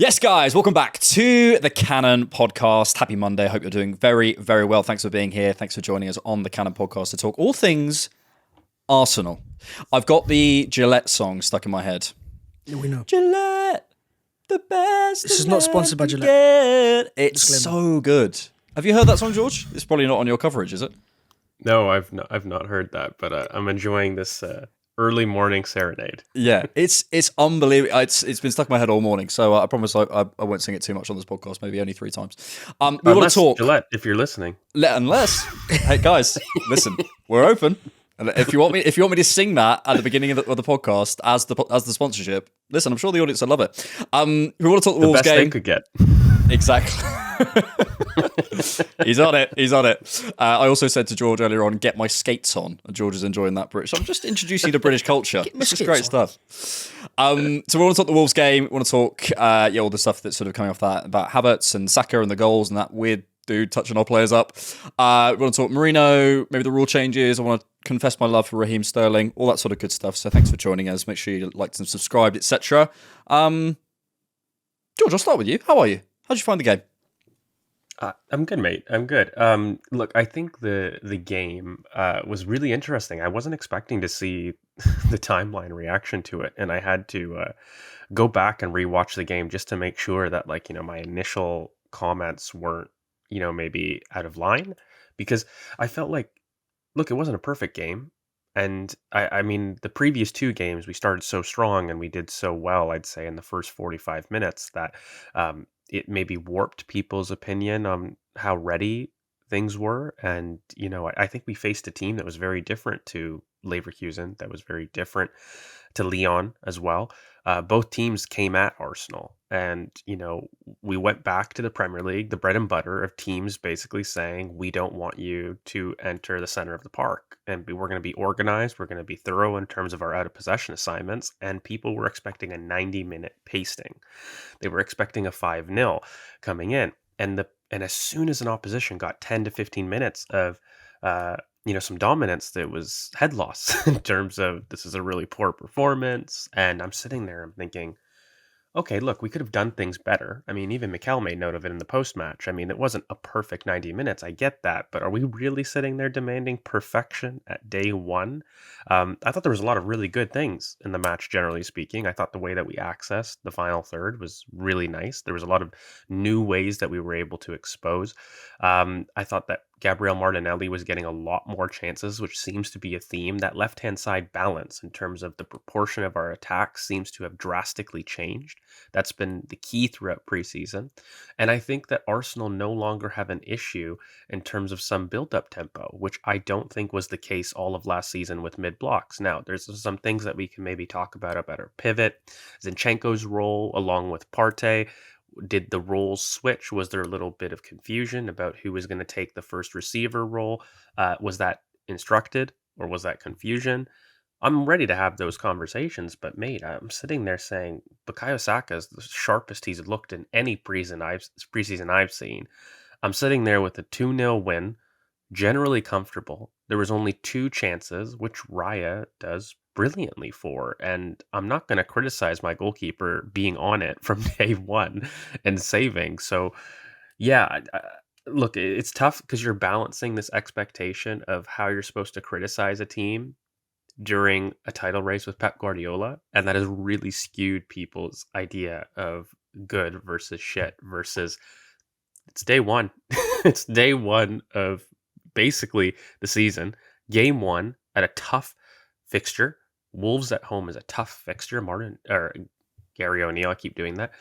Yes, guys, welcome back to the Cannon Podcast. Happy Monday. Hope you're doing very, very well. Thanks for being here. Thanks for joining us on the Cannon Podcast to talk all things Arsenal. I've got the Gillette song stuck in my head. Yeah, we know. Gillette, the best. This is not sponsored by Gillette. It's Disclaimer. so good. Have you heard that song, George? It's probably not on your coverage, is it? No, I've not heard that, but I'm enjoying this early morning serenade. Yeah, it's unbelievable. It's been stuck in my head all morning, so I promise I won't sing it too much on this podcast. Maybe only 3 times. We want to talk. Gillette, if you're listening. Unless, hey guys, listen, we're open. And if you want me to sing that at the beginning of the podcast as the sponsorship, listen, I'm sure the audience will love it. We want to talk the Wolves best game. they could get. Exactly. He's on it. I also said to George earlier on, get my skates on. And George is enjoying that British. I'm just introducing you to British culture. This is great stuff. So we want to talk the Wolves game. We want to talk all the stuff that's sort of coming off that about Havertz and Saka and the goals and that weird dude touching our players up. We want to talk Marino, maybe the rule changes. I want to confess my love for Raheem Sterling, all that sort of good stuff. So thanks for joining us. Make sure you liked and subscribed, etc. George, I'll start with you. How are you? How'd you find the game? I'm good, mate. I'm good. Look, I think the game was really interesting. I wasn't expecting to see the timeline reaction to it, and I had to go back and rewatch the game just to make sure that, my initial comments weren't, maybe out of line, because I felt like, look, it wasn't a perfect game. And I mean, the previous 2 games, we started so strong and we did so well, I'd say, in the first 45 minutes that it maybe warped people's opinion on how ready things were. And, I think we faced a team that was very different to Leverkusen, that was very different to Lyon as well. Both teams came at Arsenal. And, we went back to the Premier League, the bread and butter of teams basically saying, we don't want you to enter the center of the park. And we're going to be organized. We're going to be thorough in terms of our out of possession assignments. And people were expecting a 90-minute pasting. They were expecting a 5-0 coming in. And as soon as an opposition got 10 to 15 minutes of, some dominance, that was head loss in terms of this is a really poor performance. And I'm sitting there, I'm thinking, okay, look, we could have done things better. I mean, even Mikel made note of it in the post-match. I mean, it wasn't a perfect 90 minutes. I get that. But are we really sitting there demanding perfection at day one? I thought there was a lot of really good things in the match, generally speaking. I thought the way that we accessed the final third was really nice. There was a lot of new ways that we were able to expose. I thought that Gabriel Martinelli was getting a lot more chances, which seems to be a theme. That left-hand side balance in terms of the proportion of our attacks seems to have drastically changed. That's been the key throughout preseason. And I think that Arsenal no longer have an issue in terms of some build-up tempo, which I don't think was the case all of last season with mid-blocks. Now, there's some things that we can maybe talk about our pivot, Zinchenko's role along with Partey. Did the roles switch? Was there a little bit of confusion about who was going to take the first receiver role? Was that instructed or was that confusion? I'm ready to have those conversations, but mate, I'm sitting there saying Bukayo Saka is the sharpest he's looked in any preseason I've seen. I'm sitting there with a 2-0 win, generally comfortable. There was only 2 chances, which Raya does brilliantly for, and I'm not going to criticize my goalkeeper being on it from day one and saving. So yeah, look, it's tough because you're balancing this expectation of how you're supposed to criticize a team during a title race with Pep Guardiola, and that has really skewed people's idea of good versus shit versus it's day one. It's day one of basically the season. Game 1 at a tough fixture. Wolves at home is a tough fixture. Gary O'Neill, I keep doing that.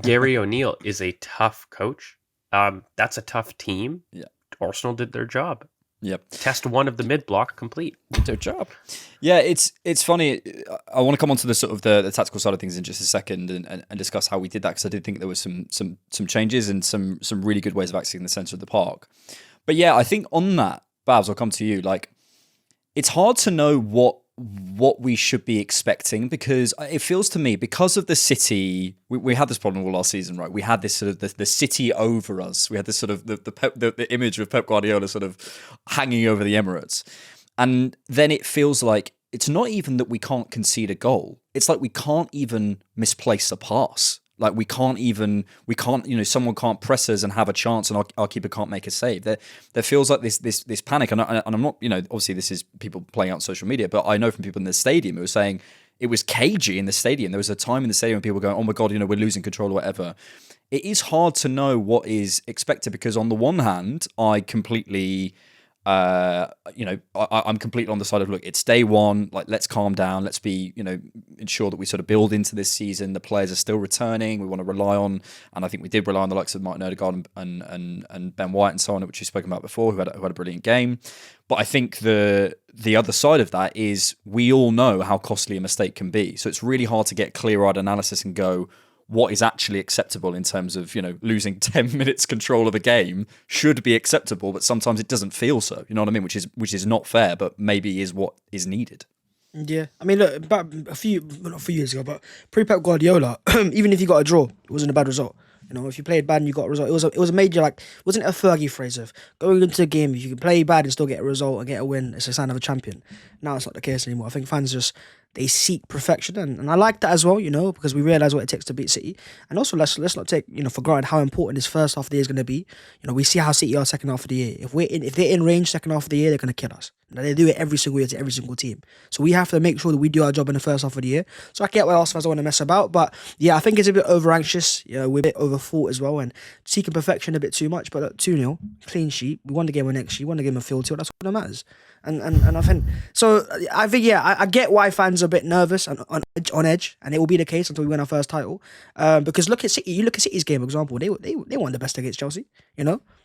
Gary O'Neill is a tough coach. That's a tough team. Yeah. Arsenal did their job. Yep. Test 1 of the mid-block complete. Did their job. Yeah, it's funny. I want to come on to the sort of the tactical side of things in just a second and discuss how we did that, because I did think there was some changes and some really good ways of accessing the centre of the park. But yeah, I think on that, Bhavs, I'll come to you. Like, it's hard to know what we should be expecting, because it feels to me, because of the City, we had this problem all last season, right? We had this sort of the City over us. We had this sort of the image of Pep Guardiola sort of hanging over the Emirates, and then it feels like it's not even that we can't concede a goal; it's like we can't even misplace a pass. Like we can't, someone can't press us and have a chance, and our keeper can't make a save. There feels like this panic, and I'm not, obviously this is people playing out on social media, but I know from people in the stadium who were saying it was cagey in the stadium. There was a time in the stadium when people were going, "Oh my god, we're losing control" or whatever. It is hard to know what is expected because on the one hand, I completely. I'm completely on the side of, look, it's day one, like let's calm down, let's be, ensure that we sort of build into this season. The players are still returning. We want to rely on, and I think we did rely on the likes of Martin Odegaard and Ben White and so on, which we've spoken about before, who had a brilliant game. But I think the other side of that is we all know how costly a mistake can be. So it's really hard to get clear-eyed analysis and go, what is actually acceptable in terms of, losing 10 minutes control of a game should be acceptable, but sometimes it doesn't feel so, you know what I mean? Which is not fair, but maybe is what is needed. Yeah, I mean, look, about not a few years ago, but pre-Pep Guardiola, even if you got a draw, it wasn't a bad result. If you played bad and you got a result, it was a major, like, wasn't it a Fergie phrase of going into a game, if you can play bad and still get a result and get a win, it's a sign of a champion. Now it's not the case anymore. I think fans they seek perfection, and I like that as well, because we realise what it takes to beat City. And also, let's not take for granted how important this first half of the year is going to be. We see how City are second half of the year. If they're in range second half of the year, they're going to kill us. They do it every single year to every single team. So we have to make sure that we do our job in the first half of the year. So I get why Arsenal fans don't want to mess about, but yeah, I think it's a bit over anxious. We're a bit over thought as well, and seeking perfection a bit too much. But look, 2-0, clean sheet. We won the game with next year. We won the game of field tilt. That's what matters. And I think so. I think I get why fans are a bit nervous and on edge, and it will be the case until we win our first title. Because look at City. You look at City's game, for example. They weren't the best against Chelsea.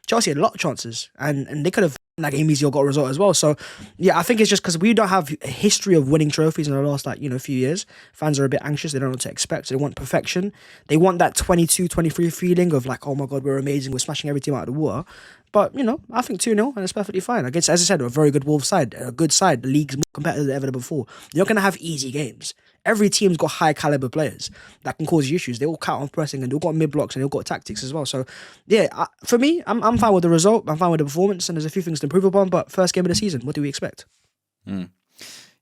Chelsea had a lot of chances, and they could have that game easy or got a result as well. So yeah, I think it's just because we don't have a history of winning trophies in the last few years. Fans are a bit anxious. They don't know what to expect. They want perfection. They want that 22-23 feeling of like, oh my god, we're amazing. We're smashing every team out of the water. But I think 2-0 and it's perfectly fine. Against, as I said, a very good Wolves side, a good side. The league's more competitive than ever before. You're not going to have easy games. Every team's got high caliber players that can cause you issues. They all count on pressing and they've got mid blocks and they've got tactics as well. So yeah, for me, I'm fine with the result. I'm fine with the performance, and there's a few things to improve upon. But first game of the season, what do we expect?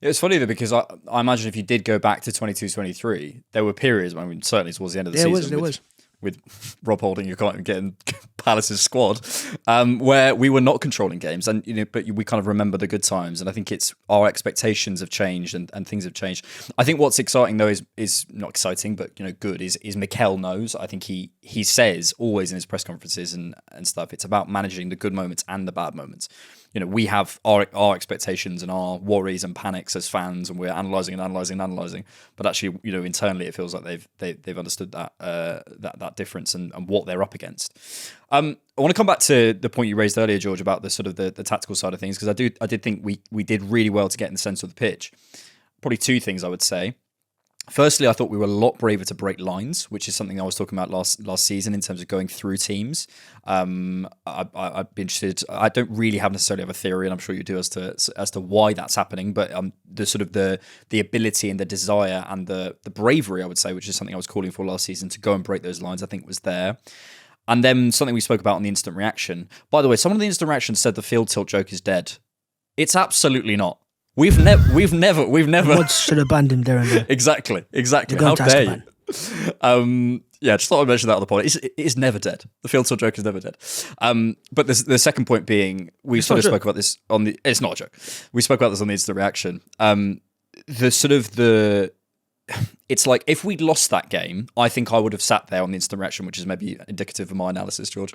It's funny though, because I imagine if you did go back to 22-23, there were periods, certainly towards the end of the season. There was. With Rob Holding, you can't even get in Palace's squad, where we were not controlling games, and but we kind of remember the good times. And I think it's our expectations have changed and things have changed. I think what's exciting though is not exciting, but good is Mikel knows. I think he says always in his press conferences and stuff, it's about managing the good moments and the bad moments. We have our expectations and our worries and panics as fans, and we're analysing. But actually, internally, it feels like they've understood that difference and what they're up against. I want to come back to the point you raised earlier, George, about the sort of the tactical side of things, because I did think we did really well to get in the centre of the pitch. Probably two things I would say. Firstly, I thought we were a lot braver to break lines, which is something I was talking about last season in terms of going through teams. I'd be interested. I don't really necessarily have a theory, and I'm sure you do as to why that's happening. But the sort of the ability and the desire and the bravery, I would say, which is something I was calling for last season, to go and break those lines, I think was there. And then something we spoke about on the instant reaction. By the way, someone on the instant reaction said the field tilt joke is dead. It's absolutely not. We've never. Mods should have banned him there and there. Exactly. How dare you? Yeah, just thought I'd mention that on the pod. It is never dead. The field tilt joke is never dead. But the second point being, we sort of spoke about this on the. It's not a joke. We spoke about this on the instant reaction. It's like if we'd lost that game, I think I would have sat there on the instant reaction, which is maybe indicative of my analysis, George.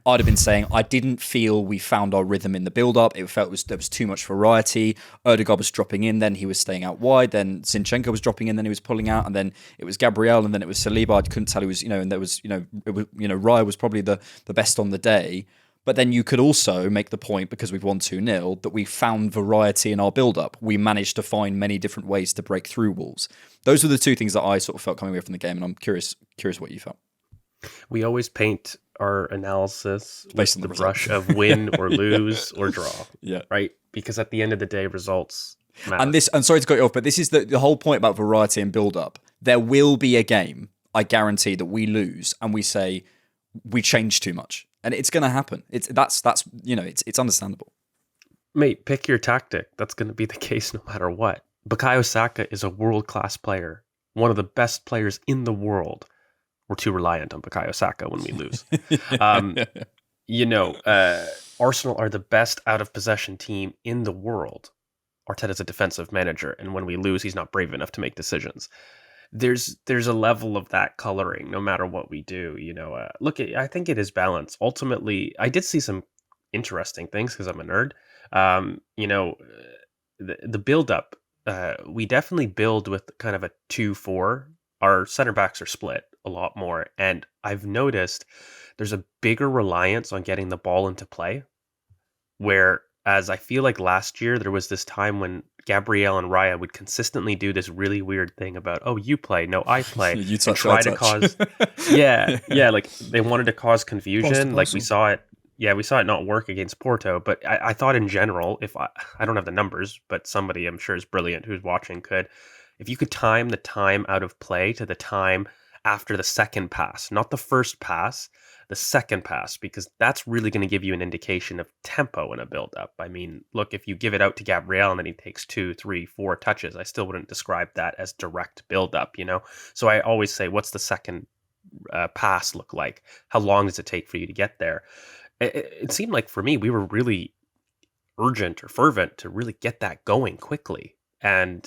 I'd have been saying I didn't feel we found our rhythm in the build-up. It felt there was too much variety. Odegaard was dropping in, then he was staying out wide. Then Zinchenko was dropping in, then he was pulling out, and then it was Gabriel, and then it was Saliba. I couldn't tell who was, and there was, Raya was probably the best on the day. But then you could also make the point, because we've won 2-0, that we found variety in our build-up. We managed to find many different ways to break through Wolves. Those were the two things that I sort of felt coming away from the game, and I'm curious what you felt. We always paint our analysis based on the brush of win or lose or draw. Yeah. Right? Because at the end of the day, results matter. And sorry to cut you off, but this is the whole point about variety and build-up. There will be a game, I guarantee, that we lose and we say we changed too much. And it's going to happen. It's understandable. Mate, pick your tactic. That's going to be the case no matter what. Bukayo Saka is a world-class player, one of the best players in the world. we're too reliant on Bukayo Saka when we lose. Um, Arsenal are the best out of possession team in the world. Arteta's a defensive manager, and when we lose, he's not brave enough to make decisions. There's a level of that coloring no matter what we do. Look, I think it is balance. Ultimately, I did see some interesting things because I'm a nerd. The build up. We definitely build with kind of a 2-4. Our center backs are split a lot more, and I've noticed there's a bigger reliance on getting the ball into play. Whereas I feel like last year there was this time when Gabriel and Raya would consistently do this really weird thing about, oh, you play, no, I play, You and touch, try I to touch. cause, like they wanted to cause confusion. Like we saw it not work against Porto. But I thought in general, if I don't have the numbers, but somebody I'm sure is brilliant who's watching could, if you could time the time out of play to the time after the second pass, not the first pass, the second pass, because that's really going to give you an indication of tempo in a build-up. I mean, look, if you give it out to Gabriel and then he takes 2, 3, 4 touches, I still wouldn't describe that as direct build-up, So I always say, what's the second pass look like? How long does it take for you to get there? It seemed like for me, we were really urgent or fervent to really get that going quickly. And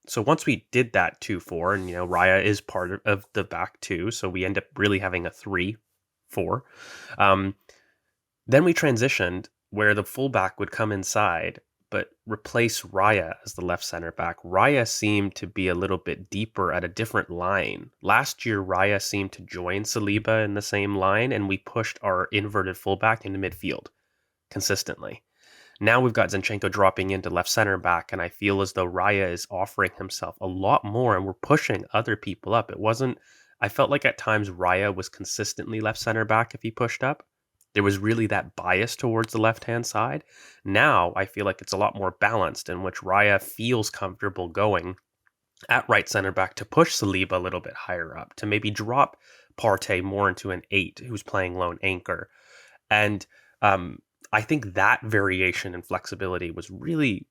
so once we did that 2-4, and Raya is part of the back two, so we end up really having a 3-4. Then we transitioned where the fullback would come inside, but replace Raya as the left center back. Raya seemed to be a little bit deeper at a different line. Last year, Raya seemed to join Saliba in the same line, and we pushed our inverted fullback into midfield consistently. Now we've got Zinchenko dropping into left center back, and I feel as though Raya is offering himself a lot more, and we're pushing other people up. I felt like at times Raya was consistently left center back if he pushed up. There was really that bias towards the left-hand side. Now I feel like it's a lot more balanced, in which Raya feels comfortable going at right center back to push Saliba a little bit higher up, to maybe drop Partey more into an 8 who's playing lone anchor. And I think that variation and flexibility was really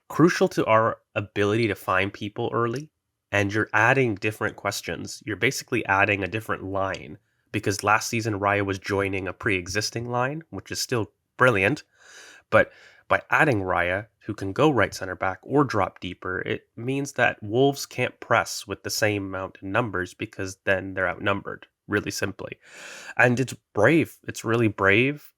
crucial to our ability to find people early. And you're adding different questions. You're basically adding a different line, because last season Raya was joining a pre-existing line, which is still brilliant. But by adding Raya, who can go right center back or drop deeper, it means that Wolves can't press with the same amount of numbers, because then they're outnumbered, really simply. And it's brave. It's really brave.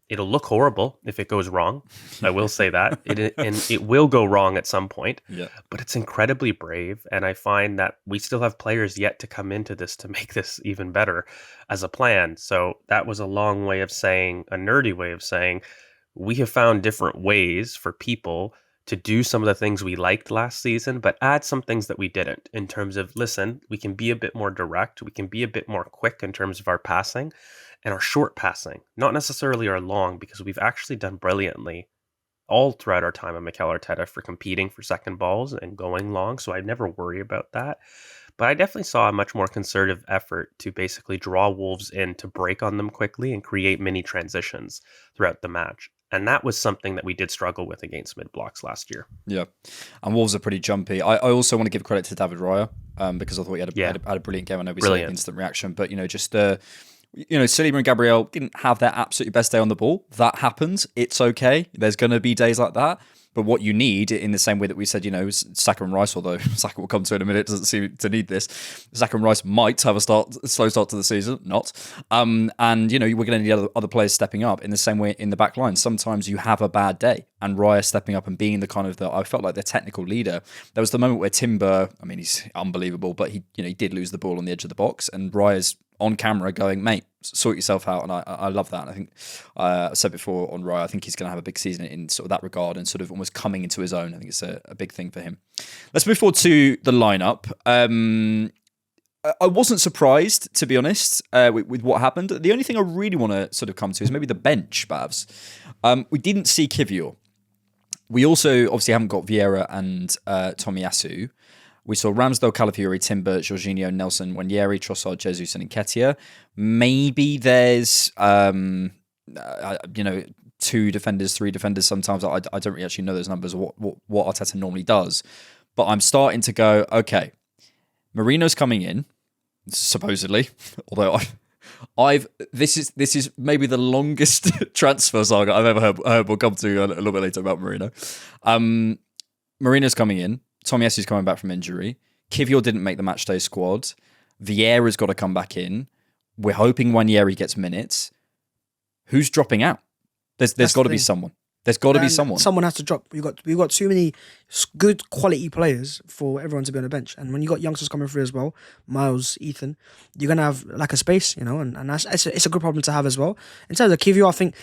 It'll look horrible if it goes wrong. I will say that. It will go wrong at some point. Yeah. But it's incredibly brave. And I find that we still have players yet to come into this to make this even better as a plan. So that was a long way of saying, a nerdy way of saying, we have found different ways for people to do some of the things we liked last season, but add some things that we didn't, in terms of, listen, we can be a bit more direct, we can be a bit more quick in terms of our passing and our short passing, not necessarily our long, because we've actually done brilliantly all throughout our time at Mikel Arteta for competing for second balls and going long, so I never worry about that. But I definitely saw a much more concerted effort to basically draw Wolves in, to break on them quickly and create mini transitions throughout the match. And that was something that we did struggle with against mid-blocks last year. Yeah. And Wolves are pretty jumpy. I also want to give credit to David Raya, because I thought he had a brilliant game. I know we saw an instant reaction, but, Saliba and Gabriel didn't have their absolutely best day on the ball. That happens. It's okay. There's going to be days like that. But what you need, in the same way that we said, Saka and Rice, although Saka will come to in a minute, doesn't seem to need this. Saka and Rice might have a slow start to the season, not. And, we're going to need other players stepping up in the same way in the back line. Sometimes you have a bad day, and Raya stepping up and being I felt like the technical leader. There was the moment where Timber, he's unbelievable, but he did lose the ball on the edge of the box, and Raya's on camera going, mate, sort yourself out. And I love that. And I think I said before on Raya, I think he's going to have a big season in sort of that regard, and sort of almost coming into his own. I think it's a big thing for him. Let's move forward to the lineup. I wasn't surprised, to be honest, with what happened. The only thing I really want to sort of come to is maybe the bench, Bhavs. We didn't see Kivior. We also obviously haven't got Vieira and Tomiyasu. We saw Ramsdale, Calafiori, Timber, Jorginho, Nelson, Wanyeri, Trossard, Jesus, and Nketiah. Maybe there's, 2 defenders, 3 defenders. Sometimes I don't really actually know those numbers or what Arteta normally does. But I'm starting to go, okay, Marino's coming in. supposedly. Although this is maybe the longest transfer saga I've ever heard. We'll come to a little bit later about Marino. Marino's coming in. Tomiyasu's coming back from injury. Kivior didn't make the matchday squad. Vieira's got to come back in. We're hoping Nwaneri gets minutes. Who's dropping out? There's got to be someone. There's got to be someone. Someone has to drop. We've got too many good quality players for everyone to be on the bench. And when you got youngsters coming through as well, Miles, Ethan, you're gonna have lack of space, you know, and that's it's a good problem to have as well. In terms of Kivior, I think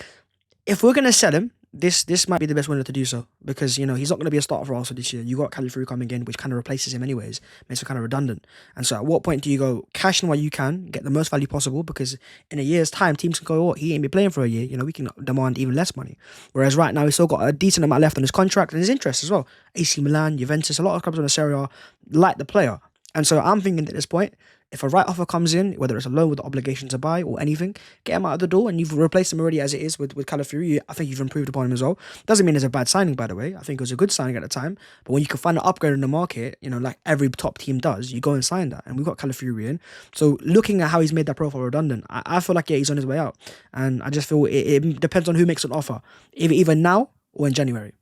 if we're gonna sell him, this might be the best window to do so, because you know he's not going to be a starter for Arsenal this year. You got Califu coming in, which kind of replaces him anyways, makes it kind of redundant. And so, at what point do you go cash in while you can, get the most value possible? Because in a year's time, teams can go, "Oh, he ain't been playing for a year." You know, we can demand even less money. Whereas right now, he's still got a decent amount left on his contract and his interest as well. AC Milan, Juventus, a lot of clubs on the Serie A like the player. And so, I'm thinking at this point, if a right offer comes in, whether it's a loan with the obligation to buy or anything, get him out of the door, and you've replaced him already as it is with Calafiori. I think you've improved upon him as well. Doesn't mean it's a bad signing, by the way. I think it was a good signing at the time. But when you can find an upgrade in the market, you know, like every top team does, you go and sign that. And we've got Calafiori in. So looking at how he's made that profile redundant, I feel like, yeah, he's on his way out. And I just feel it depends on who makes an offer, either now or in January.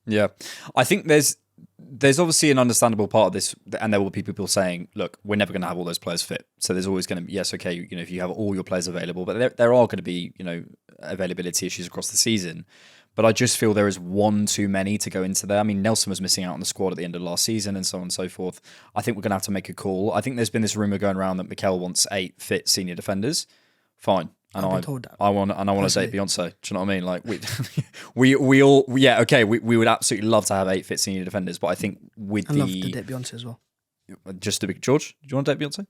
Yeah. I think there's obviously an understandable part of this, and there will be people saying, look, we're never going to have all those players fit. So there's always going to be, yes, okay, you know, if you have all your players available, but there are going to be, you know, availability issues across the season. But I just feel there is one too many to go into there. I mean, Nelson was missing out on the squad at the end of last season and so on and so forth. I think we're going to have to make a call. I think there's been this rumour going around that Mikel wants 8 fit senior defenders. Fine. And I want to date Beyonce. Do you know what I mean? Like we all, yeah, okay. We would absolutely love to have 8 fit senior defenders, but I think I'd love to date Beyonce as well. Just to be George, do you want to date Beyonce?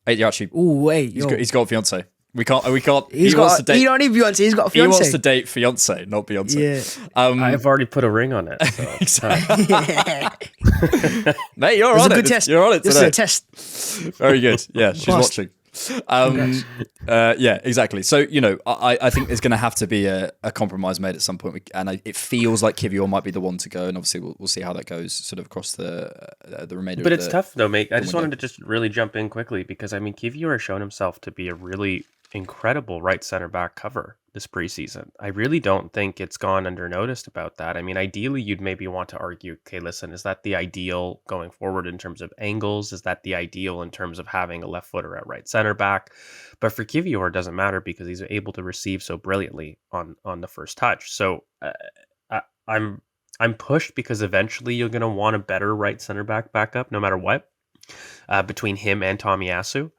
8, you actually. Oh wait, he's got a fiance. We can't. He wants to date. He don't need Beyonce. He's got a fiance. He wants to date Beyonce, not Beyonce. Yeah. I've already put a ring on it. So. Exactly. Mate, you're on it. Good test. You're on it today. This is a test. Very good. Yeah, she's watching. Yeah, exactly. So, you know, I think there's going to have to be a compromise made at some point, and it feels like Kivior might be the one to go, and obviously we'll see how that goes sort of across the remainder. But it's tough though, mate. I just wanted to just really jump in quickly because I mean, Kivior has shown himself to be a really incredible right center back cover this preseason. I really don't think it's gone unnoticed about that. I mean, ideally, you'd maybe want to argue, okay, listen, is that the ideal going forward in terms of angles? Is that the ideal in terms of having a left footer at right center back? But for Kivior, it doesn't matter because he's able to receive so brilliantly on the first touch. So I'm pushed because eventually you're going to want a better right center back backup no matter what between him and Tomiyasu.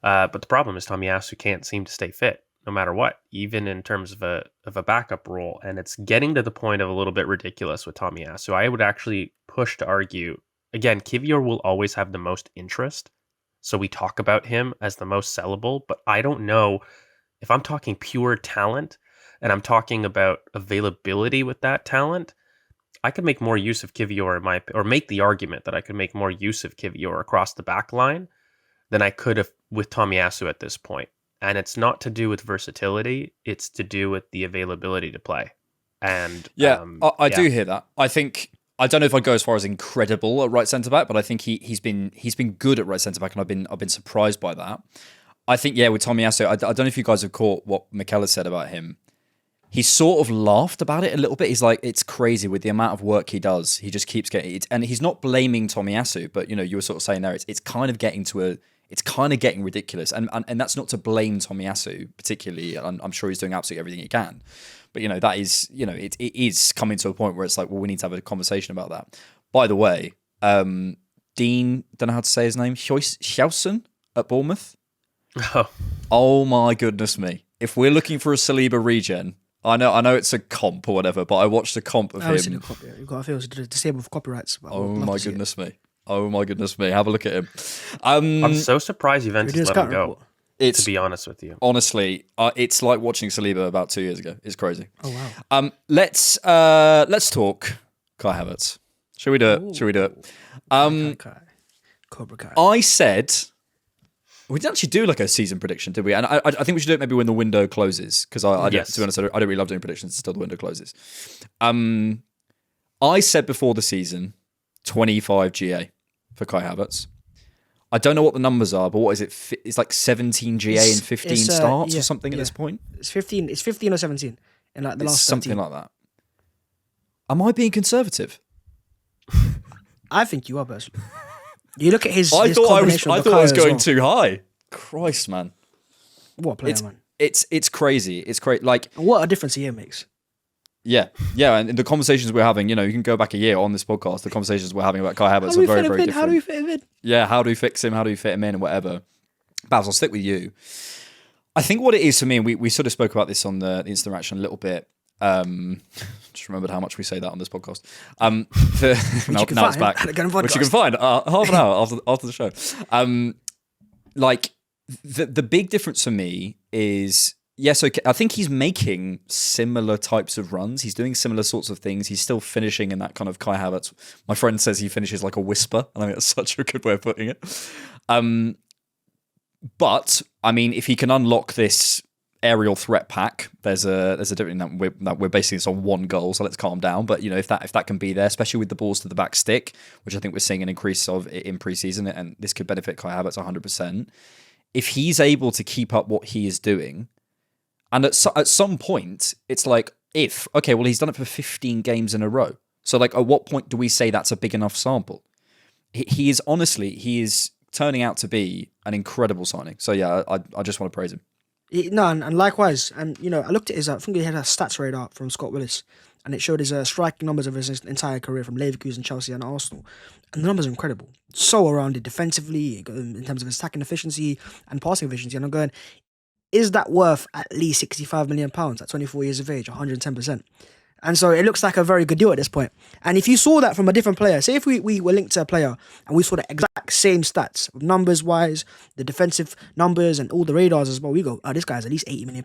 But the problem is Tomiyasu can't seem to stay fit no matter what, even in terms of a backup role. And it's getting to the point of a little bit ridiculous with Tomiyasu. I would actually push to argue, again, Kivior will always have the most interest. So we talk about him as the most sellable, but I don't know if I'm talking pure talent and I'm talking about availability with that talent. I could make more use of Kivior or make the argument that I could make more use of Kivior across the back line than I could have with Tomiyasu at this point. And it's not to do with versatility, it's to do with the availability to play. And yeah, I do hear that. I don't know if I'd go as far as incredible at right centre back, but I think he's been good at right centre back, and I've been surprised by that. I think with Tomiyasu, I don't know if you guys have caught what Mikel has said about him. He sort of laughed about it a little bit. He's like, it's crazy with the amount of work he does. He just keeps getting it, and he's not blaming Tomiyasu, but you know, you were sort of saying there, it's kind of getting ridiculous, and that's not to blame Tomiyasu particularly. I'm sure he's doing absolutely everything he can, but you know, that is, you know, it is coming to a point where it's like, well, we need to have a conversation about that. By the way, Dean, don't know how to say his name, Hjausen at Bournemouth. Oh my goodness me! If we're looking for a Saliba regen, I know it's a comp or whatever, but I watched a comp of him. You've got to feel it's disabled for copyrights. Oh my goodness me! Oh my goodness me! Have a look at him. I'm so surprised Juventus let him go. To be honest with you, honestly, it's like watching Saliba about 2 years ago. It's crazy. Oh wow. Let's talk Kai Havertz. Should we do it? Should we do it? Cobra Kai. I said we didn't actually do like a season prediction, did we? And I think we should do it maybe when the window closes, because to be honest, I don't really love doing predictions until the window closes. I said before the season 25 GA for Kai Havertz. I don't know what the numbers are, but what is it? It's like 17 GA and 15 starts or something at this point. It's 15. It's 15 or 17 in like the last 13. Something like that. Am I being conservative? I think you are, personally. You look at his. I thought I was going well. too high. Christ, man. What a player, man. It's crazy. It's crazy. Like, what a difference a year makes. Yeah, and the conversations we're having, you can go back a year on this podcast. The conversations we're having about Kai Havertz are very, very different. How do we fit him in? Yeah, how do we fix him? How do we fit him in and whatever? Bhavs, I'll stick with you. I think what it is for me, and we sort of spoke about this on the instant reaction a little bit. Just remembered how much we say that on this podcast. Now it's back. Which you can find half an hour after the show. Like the big difference for me is, yes, okay, I think he's making similar types of runs. He's doing similar sorts of things. He's still finishing in that kind of Kai Havertz. My friend says he finishes like a whisper, and I think that's such a good way of putting it. But I mean, if he can unlock this aerial threat pack, there's a difference that we're basing this on one goal, so let's calm down. But if that can be there, especially with the balls to the back stick, which I think we're seeing an increase of in preseason, and this could benefit Kai Havertz 100%. If he's able to keep up what he is doing, and at some point, it's like, he's done it for 15 games in a row. So like, at what point do we say that's a big enough sample? He is turning out to be an incredible signing. So yeah, I just want to praise him. No, and likewise. And, I looked at I think he had a stats radar from Scott Willis, and it showed his striking numbers of his entire career from Leverkusen, Chelsea and Arsenal. And the numbers are incredible. So rounded defensively, in terms of his attacking efficiency and passing efficiency. And I'm going, is that worth at least £65 million at 24 years of age, 110%? And so it looks like a very good deal at this point. And if you saw that from a different player, say if we were linked to a player and we saw the exact same stats, numbers-wise, the defensive numbers and all the radars as well, we go, this guy's at least £80 million.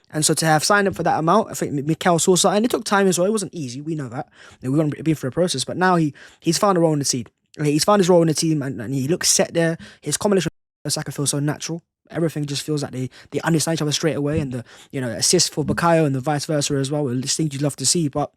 And so to have signed up for that amount, I think Mikel saw something. It took time as well. It wasn't easy. We know that. We've been through a process. But now he's found a role in the team. He's found his role in the team and he looks set there. His combination with Saka feels so natural. Everything just feels like they understand each other straight away, and the assist for Bukayo and the vice versa as well. It's things you'd love to see, but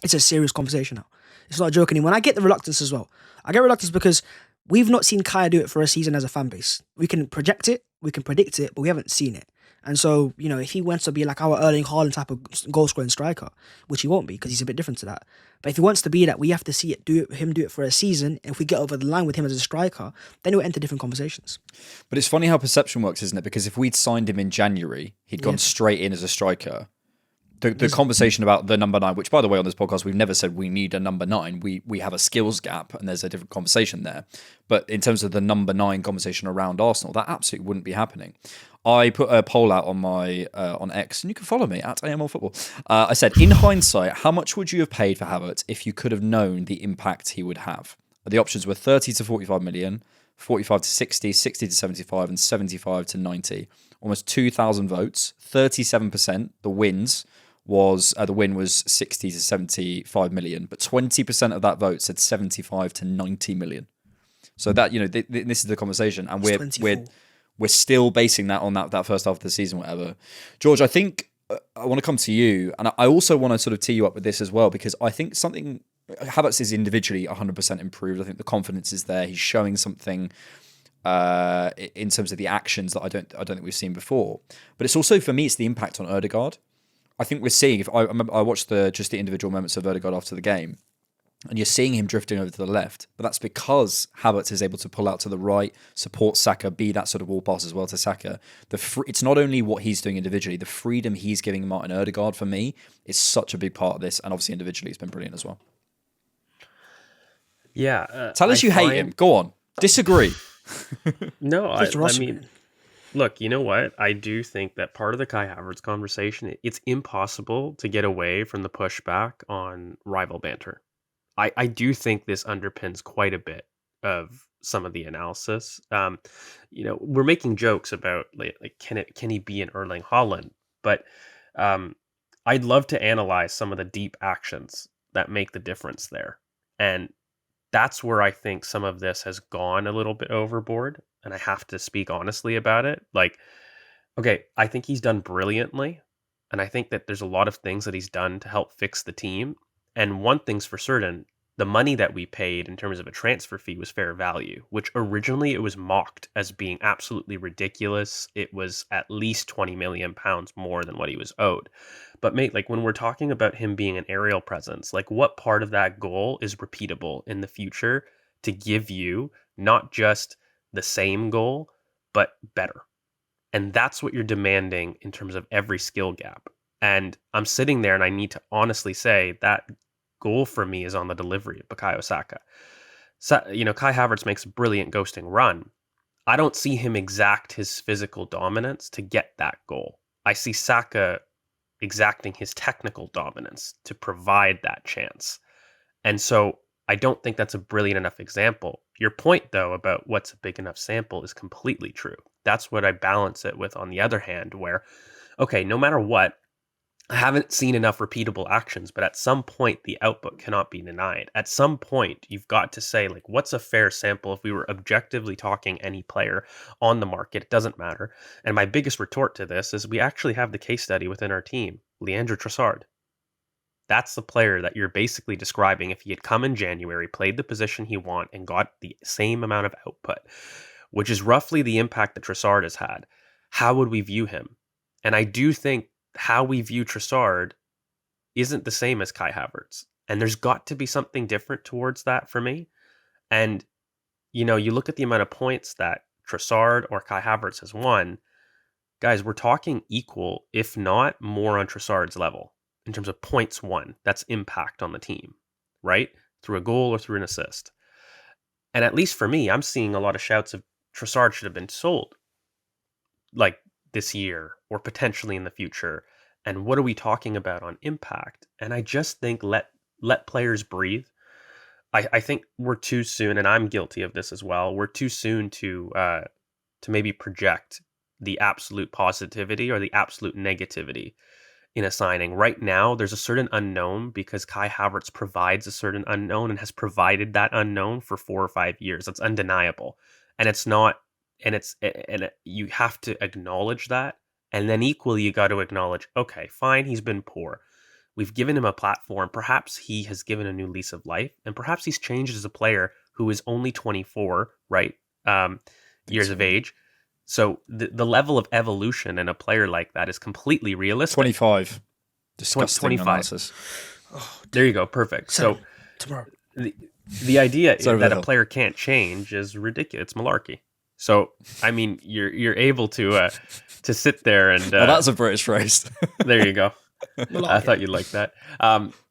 it's a serious conversation now. It's not a joke anymore. And I get the reluctance as well. I get reluctance because we've not seen Kaya do it for a season as a fan base. We can project it, we can predict it, but we haven't seen it. And so, if he wants to be like our Erling Haaland type of goal-scoring striker, which he won't be because he's a bit different to that. But if he wants to be that, we have to see him do it for a season. If we get over the line with him as a striker, then we'll enter different conversations. But it's funny how perception works, isn't it? Because if we'd signed him in January, he'd gone straight in as a striker. The conversation about the number 9, which, by the way, on this podcast, we've never said we need a number 9. We have a skills gap, and there's a different conversation there. But in terms of the number 9 conversation around Arsenal, that absolutely wouldn't be happening. I put a poll out on my on X, and you can follow me at AML Football. I said, in hindsight, how much would you have paid for Havertz if you could have known the impact he would have? The options were 30 to 45 million, 45 to 60, 60 to 75, and 75 to 90. Almost 2,000 votes, 37%. The win was 60 to 75 million, but 20% of that vote said 75 to 90 million. So that this is the conversation, and we're still basing that on that first half of the season, whatever. George, I think I want to come to you, and I also want to sort of tee you up with this as well, because I think Havertz is individually 100% improved. I think the confidence is there. He's showing something in terms of the actions that I don't think we've seen before. But it's also, for me, it's the impact on Ødegaard. I think we're seeing, I watched the individual moments of Ødegaard after the game, and you're seeing him drifting over to the left, but that's because Havertz is able to pull out to the right, support Saka, be that sort of wall pass as well to Saka. It's not only what he's doing individually, the freedom he's giving Martin Ødegaard, for me, is such a big part of this, and obviously individually it's been brilliant as well. Yeah. Tell us you hate him. Go on. Disagree. No, I mean, look, you know what? I do think that part of the Kai Havertz conversation, it's impossible to get away from the pushback on rival banter. I do think this underpins quite a bit of some of the analysis. We're making jokes about like can he be an Erling Haaland? But I'd love to analyze some of the deep actions that make the difference there. And that's where I think some of this has gone a little bit overboard. And I have to speak honestly about it. Like, okay, I think he's done brilliantly. And I think that there's a lot of things that he's done to help fix the team. And one thing's for certain, the money that we paid in terms of a transfer fee was fair value, which originally it was mocked as being absolutely ridiculous. It was at least 20 million pounds more than what he was owed. But mate, like when we're talking about him being an aerial presence, like what part of that goal is repeatable in the future to give you not just the same goal, but better? And that's what you're demanding in terms of every skill gap. And I'm sitting there and I need to honestly say that goal for me is on the delivery of Bukayo Saka. So, Kai Havertz makes a brilliant ghosting run. I don't see him exact his physical dominance to get that goal. I see Saka exacting his technical dominance to provide that chance. And so I don't think that's a brilliant enough example. Your point, though, about what's a big enough sample is completely true. That's what I balance it with on the other hand, where, okay, no matter what, I haven't seen enough repeatable actions, but at some point the output cannot be denied. At some point, you've got to say, like, what's a fair sample if we were objectively talking any player on the market? It doesn't matter. And my biggest retort to this is we actually have the case study within our team, Leandro Trossard. That's the player that you're basically describing if he had come in January, played the position he want, and got the same amount of output, which is roughly the impact that Trossard has had. How would we view him? And I do think how we view Trossard isn't the same as Kai Havertz. And there's got to be something different towards that for me. And, you look at the amount of points that Trossard or Kai Havertz has won. Guys, we're talking equal, if not more on Trossard's level in terms of points won. That's impact on the team, right? Through a goal or through an assist. And at least for me, I'm seeing a lot of shouts of Trossard should have been sold like this year or potentially in the future. And what are we talking about on impact? And I just think let players breathe. I think we're too soon, and I'm guilty of this as well. We're too soon to maybe project the absolute positivity or the absolute negativity in a signing. Right now, there's a certain unknown because Kai Havertz provides a certain unknown and has provided that unknown for 4 or 5 years. That's undeniable. And it's not, you have to acknowledge that. And then equally, you got to acknowledge, okay, fine, he's been poor. We've given him a platform. Perhaps he has given a new lease of life, and perhaps he's changed as a player who is only 24, right? Years of age. So the level of evolution in a player like that is completely realistic. 25. Disgusting 25. analysis. Oh, there you go. Perfect. So tomorrow. The idea is that the a player can't change is ridiculous. It's malarkey. So, I mean, you're able to sit there and... well, that's a British phrase. There you go. I thought you'd like that.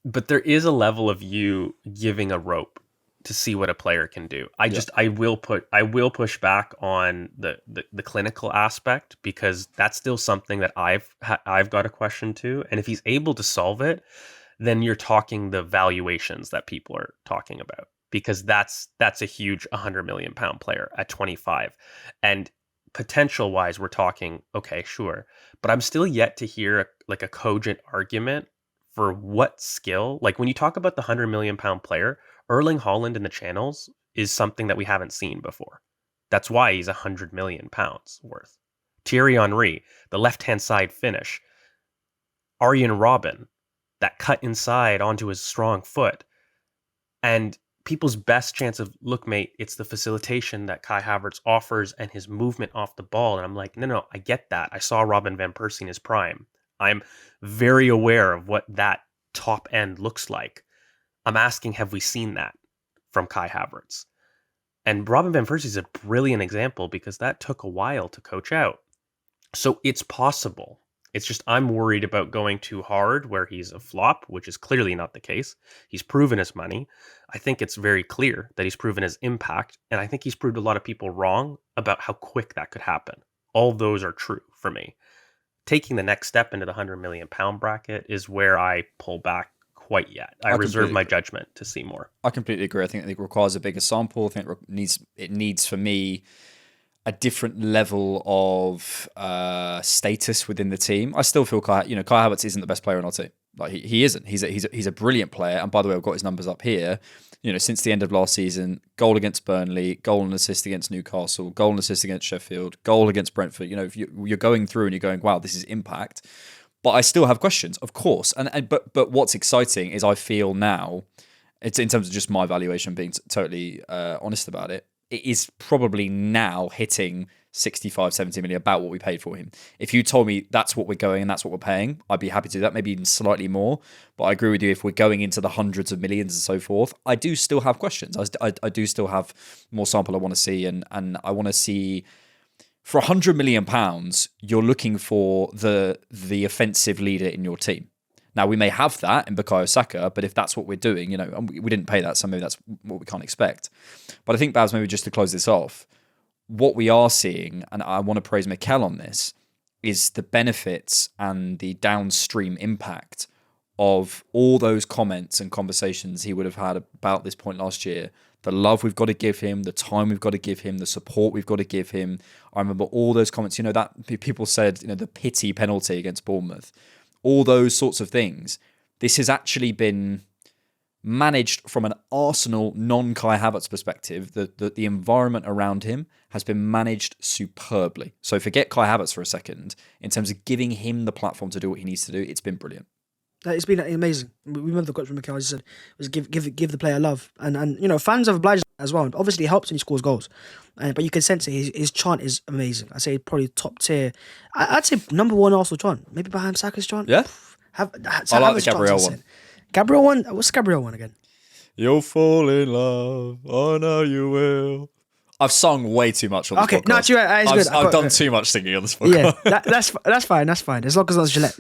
But there is a level of you giving a rope to see what a player can do. I will push back on the clinical aspect because that's still something that I've got a question to. And if he's able to solve it, then you're talking the valuations that people are talking about. Because that's a huge 100 million pound player at 25. And potential wise, we're talking, okay, sure. But I'm still yet to hear a cogent argument for what skill. Like when you talk about the 100 million pound player, Erling Haaland in the channels is something that we haven't seen before. That's why he's 100 million pounds worth. Thierry Henry, the left-hand side finish. Arjen Robben, that cut inside onto his strong foot. And people's best chance of, look, mate, it's the facilitation that Kai Havertz offers and his movement off the ball. And I'm like, no, I get that. I saw Robin van Persie in his prime. I'm very aware of what that top end looks like. I'm asking, have we seen that from Kai Havertz? And Robin van Persie is a brilliant example because that took a while to coach out. So it's possible. It's just I'm worried about going too hard where he's a flop, which is clearly not the case. He's proven his money. I think it's very clear that he's proven his impact, and I think he's proved a lot of people wrong about how quick that could happen. All those are true for me. Taking the next step into the 100 million pound bracket is where I pull back quite yet. I reserve my judgment to see more. I completely agree. I think it requires a bigger sample. I think it needs for me a different level of status within the team. I still feel Kai Havertz isn't the best player on our team. Like he isn't. He's a brilliant player. And by the way, I've got his numbers up here. Since the end of last season, goal against Burnley, goal and assist against Newcastle, goal and assist against Sheffield, goal against Brentford. If you're going through and you're going, wow, this is impact. But I still have questions, of course. But what's exciting is I feel now, It's in terms of just my valuation, being totally honest about it. It is probably now hitting 65, 70 million, about what we paid for him. If you told me that's what we're going and that's what we're paying, I'd be happy to do that, maybe even slightly more. But I agree with you, if we're going into the hundreds of millions and so forth, I do still have questions. I do still have more sample I want to see, and I want to see, for £100 million, you're looking for the offensive leader in your team. Now, we may have that in Bukayo Saka, but if that's what we're doing, we didn't pay that, so maybe that's what we can't expect. But I think, Bhavs, maybe just to close this off, what we are seeing, and I want to praise Mikel on this, is the benefits and the downstream impact of all those comments and conversations he would have had about this point last year. The love we've got to give him, the time we've got to give him, the support we've got to give him. I remember all those comments, that people said, the pity penalty against Bournemouth, all those sorts of things. This has actually been managed from an Arsenal non-Kai Havertz perspective. The environment around him has been managed superbly. So forget Kai Havertz for a second. In terms of giving him the platform to do what he needs to do, it's been brilliant. It's been amazing. We remember the quote from Mikel, as you said, was give the player love, and fans have obliged as well. Obviously, it helps when he scores goals, but you can sense it. His chant is amazing. I say probably top tier. I'd say number one Arsenal chant, maybe behind Saka's chant. Yeah, I like the Gabriel one. Gabriel one. What's Gabriel one again? You'll fall in love. I know you will. I've sung way too much on this podcast. Okay, no, it's good. I've done too much singing on this podcast. Yeah, that's fine. That's fine. As long as it's Gillette.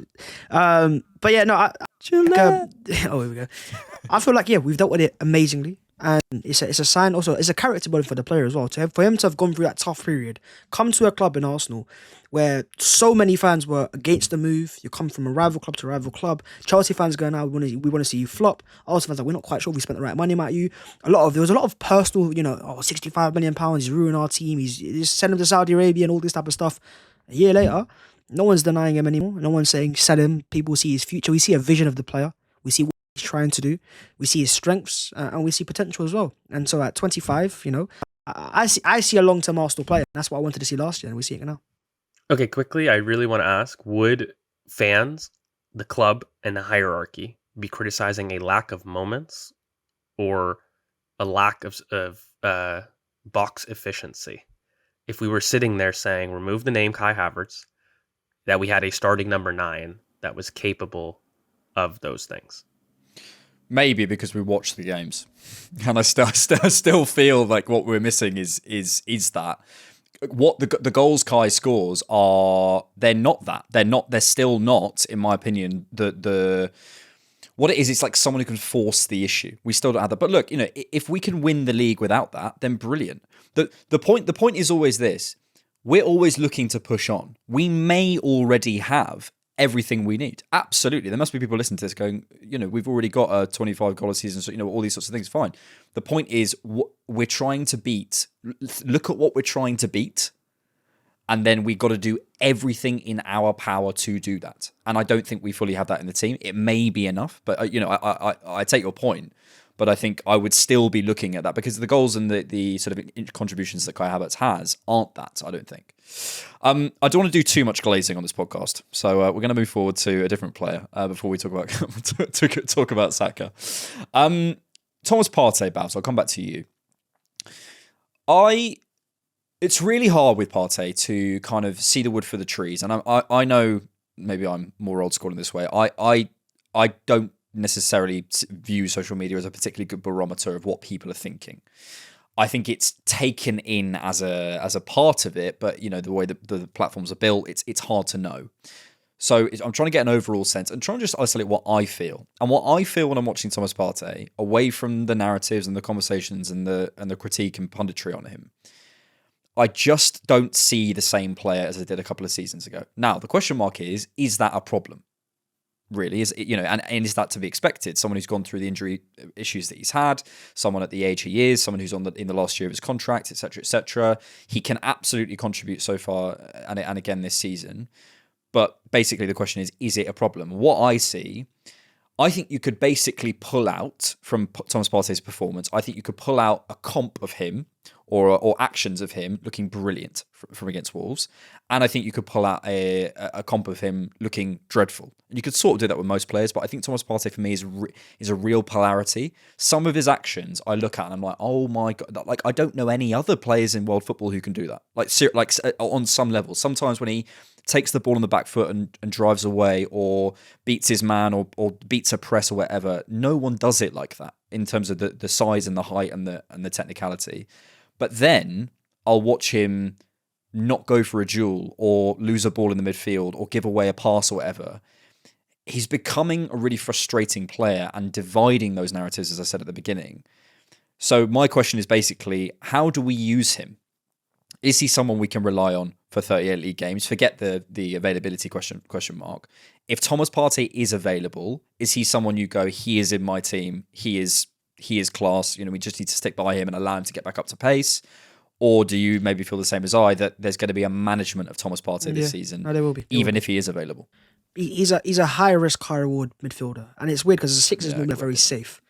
But yeah, no. Gillette. Here we go. I feel like we've dealt with it amazingly, and it's a sign. Also, it's a character building for the player as well. For him to have gone through that tough period, come to a club in Arsenal where so many fans were against the move. You come from a rival club to a rival club. Chelsea fans going out, we want to see you flop. Arsenal fans like, we're not quite sure if we spent the right money at you. There was a lot of personal, £65 million, he's ruined our team. He's sent him to Saudi Arabia and all this type of stuff. A year later, no one's denying him anymore. No one's saying sell him. People see his future. We see a vision of the player. We see what he's trying to do. We see his strengths, and we see potential as well. And so at 25, I see a long-term Arsenal player. That's what I wanted to see last year, and we see it now. Okay, quickly, I really want to ask, would fans, the club, and the hierarchy be criticizing a lack of moments or a lack of box efficiency if we were sitting there saying, remove the name Kai Havertz, that we had a starting number 9 that was capable of those things? Maybe because we watched the games, and I still feel like what we're missing is that. What the goals Kai scores are, they're still not, in my opinion, the what it is. It's like someone who can force the issue. We still don't have that. But look, if we can win the league without that, then brilliant. The point is always this: we're always looking to push on. We may already have everything we need. Absolutely. There must be people listening to this going, we've already got a 25 goal a season, so all these sorts of things. Fine. The point is, we're trying to beat. Look at what we're trying to beat, and then we got to do everything in our power to do that. And I don't think we fully have that in the team. It may be enough, but I take your point. But I think I would still be looking at that, because the goals and the sort of contributions that Kai Havertz has aren't that, I don't think. I don't want to do too much glazing on this podcast, so we're going to move forward to a different player before we talk about talk about Saka. Thomas Partey, Bhavs, I'll come back to you. It's really hard with Partey to kind of see the wood for the trees, and I know maybe I'm more old school in this way. I don't necessarily view social media as a particularly good barometer of what people are thinking. I think it's taken in as a part of it, but the way that the platforms are built, it's hard to know. So I'm trying to get an overall sense and trying to just isolate what I feel. And what I feel when I'm watching Thomas Partey, away from the narratives and the conversations and the critique and punditry on him, I just don't see the same player as I did a couple of seasons ago. Now, the question mark is that a problem? Really, is it, and is that to be expected? Someone who's gone through the injury issues that he's had, someone at the age he is, someone who's in the last year of his contract, etc., etc. He can absolutely contribute so far, and again this season. But basically, the question is it a problem? What I see I think you could basically pull out from Thomas Partey's performance. I think you could pull out a comp of him or actions of him looking brilliant from against Wolves, and I think you could pull out a comp of him looking dreadful. And you could sort of do that with most players, but I think Thomas Partey for me is a real polarity. Some of his actions I look at and I'm like, oh my god, like I don't know any other players in world football who can do that. Like on some level, sometimes when he takes the ball on the back foot and drives away or beats his man or beats a press or whatever, no one does it like that in terms of the size and the height and the technicality. But then I'll watch him not go for a duel or lose a ball in the midfield or give away a pass or whatever. He's becoming a really frustrating player and dividing those narratives, as I said at the beginning. So my question is basically, how do we use him? Is he someone we can rely on for 38 league games? Forget the availability question mark. If Thomas Partey is available, is he someone you go, he is in my team, he is class, we just need to stick by him and allow him to get back up to pace? Or do you maybe feel the same as I, that there's going to be a management of Thomas Partey this season, no, there will be. Even if he is available? He's a high risk, high reward midfielder, and it's weird because the six is normally very safe,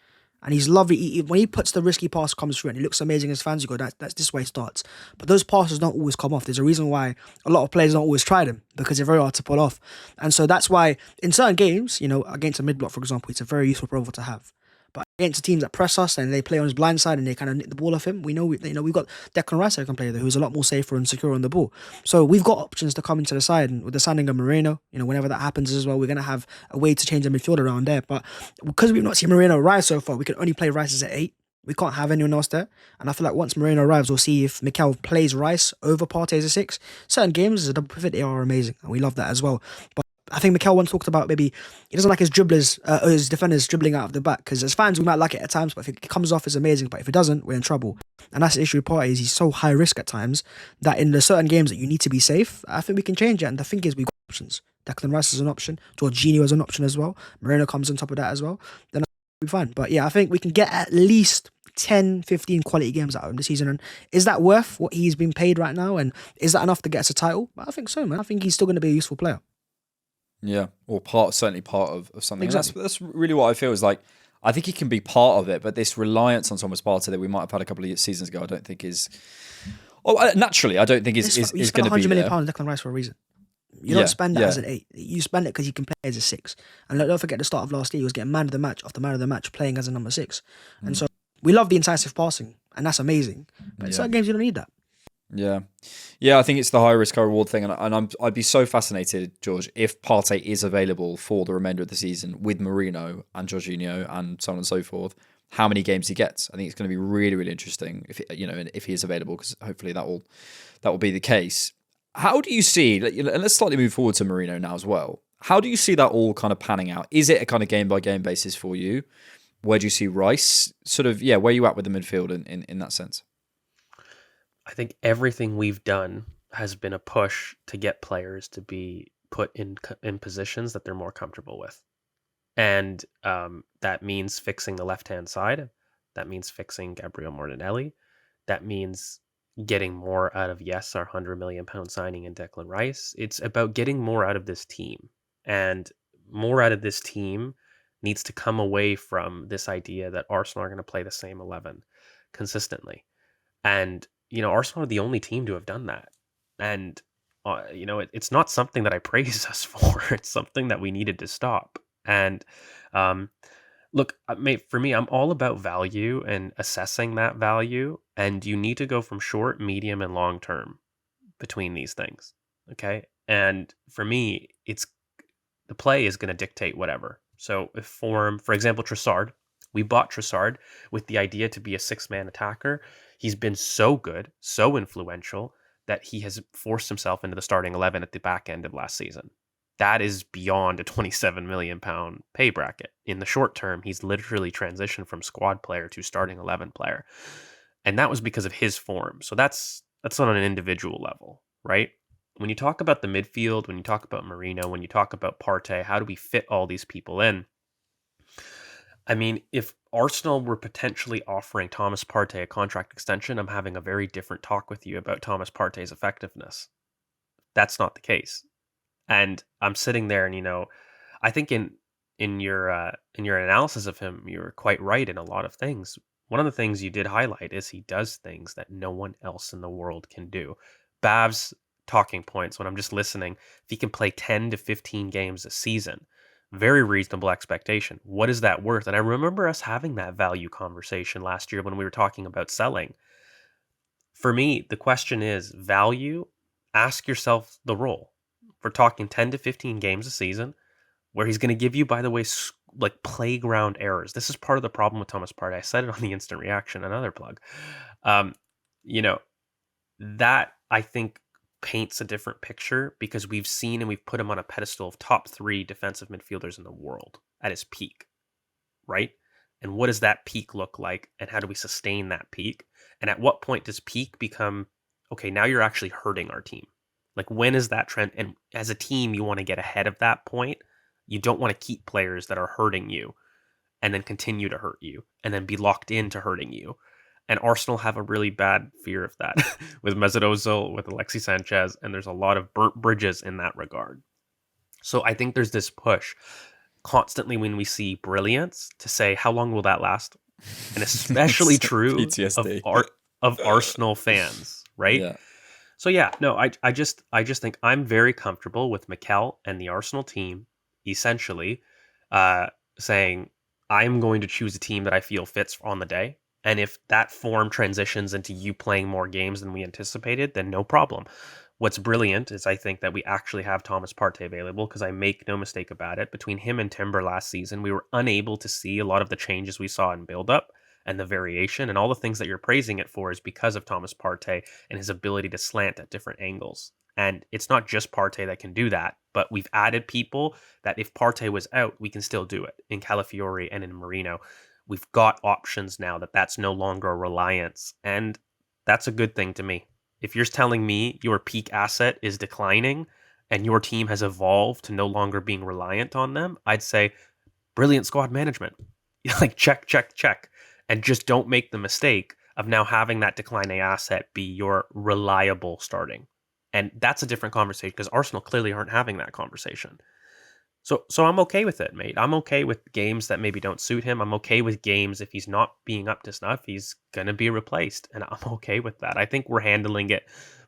and he's lovely. When he puts the risky pass comes through and he looks amazing as fans, you go, that's this way it starts. But those passes don't always come off. There's a reason why a lot of players don't always try them, because they're very hard to pull off, and so that's why in certain games, against a mid block, for example, it's a very useful profile to have. But against the teams that press us and they play on his blind side and they kind of nick the ball off him, we've got Declan Rice who can play there, who's a lot more safer and secure on the ball. So we've got options to come into the side, and with the signing of Moreno, whenever that happens as well, we're going to have a way to change the midfield around there. But because we've not seen Moreno rise so far, we can only play Rice as at 8. We can't have anyone else there. And I feel like once Moreno arrives, we'll see if Mikel plays Rice over Partey as a 6. Certain games as a double pivot, they are amazing, and we love that as well. But I think Mikel once talked about maybe he doesn't like his dribblers, or his defenders dribbling out of the back, because as fans we might like it at times, but if it comes off, it's amazing. But if it doesn't, we're in trouble. And that's the issue with Partey, is he's so high risk at times that in the certain games that you need to be safe, I think we can change it. And the thing is, we've got options. Declan Rice is an option. Jorginho is an option as well. Moreno comes on top of that as well. Then we'll be fine. But yeah, I think we can get at least 10, 15 quality games out of him this season. And is that worth what he's been paid right now? And is that enough to get us a title? I think so, man. I think he's still going to be a useful player. Yeah, or certainly part of something. Exactly. That's really what I feel is like. I think he can be part of it, but this reliance on Thomas Partey that we might have had a couple of seasons ago, I don't think is. Oh, naturally, I don't think is going to be there. £100 million on Declan Rice for a reason. You don't spend it as an 8. You spend it because you can play as a 6. And don't forget, the start of last year, he was getting man of the match after man of the match, playing as a number 6. And so we love the incisive passing, and that's amazing. But in certain games, you don't need that. Yeah, I think it's the high risk, high reward thing, and I'd be so fascinated, George, if Partey is available for the remainder of the season with Moreno and Jorginho and so on and so forth. How many games he gets? I think it's going to be really, really interesting if he is available, because hopefully that will be the case. How do you see? And let's slightly move forward to Moreno now as well. How do you see that all kind of panning out? Is it a kind of game by game basis for you? Where do you see Rice? Sort of, where are you at with the midfield in that sense? I think everything we've done has been a push to get players to be put in positions that they're more comfortable with. And that means fixing the left-hand side. That means fixing Gabriel Martinelli. That means getting more out of, our £100 million signing in Declan Rice. It's about getting more out of this team. And more out of this team needs to come away from this idea that Arsenal are going to play the same 11 consistently. And Arsenal are the only team to have done that. And, it's not something that I praise us for. It's something that we needed to stop. And look, for me, I'm all about value and assessing that value. And you need to go from short, medium, and long term between these things. Okay. And for me, the play is going to dictate whatever. So if for example, Trossard, we bought Trossard with the idea to be a 6-man attacker. He's been so good, so influential, that he has forced himself into the starting 11 at the back end of last season. That is beyond a £27 million pay bracket. In the short term, he's literally transitioned from squad player to starting 11 player. And that was because of his form. So that's on an individual level, right? When you talk about the midfield, when you talk about Moreno, when you talk about Partey, how do we fit all these people in? I mean, if Arsenal were potentially offering Thomas Partey a contract extension, I'm having a very different talk with you about Thomas Partey's effectiveness. That's not the case. And I'm sitting there and, I think in in your analysis of him, you were quite right in a lot of things. One of the things you did highlight is he does things that no one else in the world can do. Bhavs talking points when I'm just listening, if he can play 10 to 15 games a season, very reasonable expectation. What is that worth? And I remember us having that value conversation last year when we were talking about selling. For me, the question is value. Ask yourself the role. We're talking 10 to 15 games a season where he's going to give you, by the way, like playground errors. This is part of the problem with Thomas Partey. I said it on the instant reaction, another plug. Um, you know, that I think paints a different picture because we've seen and we've put him on a pedestal of top 3 defensive midfielders in the world at his peak, right? And what does that peak look like? And how do we sustain that peak? And at what point does peak become, okay, now you're actually hurting our team? Like, when is that trend? And as a team, you want to get ahead of that point. You don't want to keep players that are hurting you and then continue to hurt you and then be locked into hurting you. And Arsenal have a really bad fear of that with Mesut Ozil, with Alexis Sanchez, and there's a lot of burnt bridges in that regard. So I think there's this push constantly when we see brilliance to say, how long will that last? And especially true PTSD. of Arsenal fans, right? Yeah. So yeah, no, I just think I'm very comfortable with Mikel and the Arsenal team essentially saying, I'm going to choose a team that I feel fits on the day. And if that form transitions into you playing more games than we anticipated, then no problem. What's brilliant is I think that we actually have Thomas Partey available, because I make no mistake about it. Between him and Timber last season, we were unable to see a lot of the changes we saw in buildup and the variation, and all the things that you're praising it for is because of Thomas Partey and his ability to slant at different angles. And it's not just Partey that can do that, but we've added people that if Partey was out, we can still do it in Calafiori and in Marino. We've got options now that's no longer a reliance, and that's a good thing to me. If you're telling me your peak asset is declining and your team has evolved to no longer being reliant on them, I'd say brilliant squad management. Like check. And just don't make the mistake of now having that declining asset be your reliable starting. And that's a different conversation because Arsenal clearly aren't having that conversation. So I'm okay with it, mate. I'm okay with games that maybe don't suit him. I'm okay with games if he's not being up to snuff, he's going to be replaced. And I'm okay with that. I think we're handling it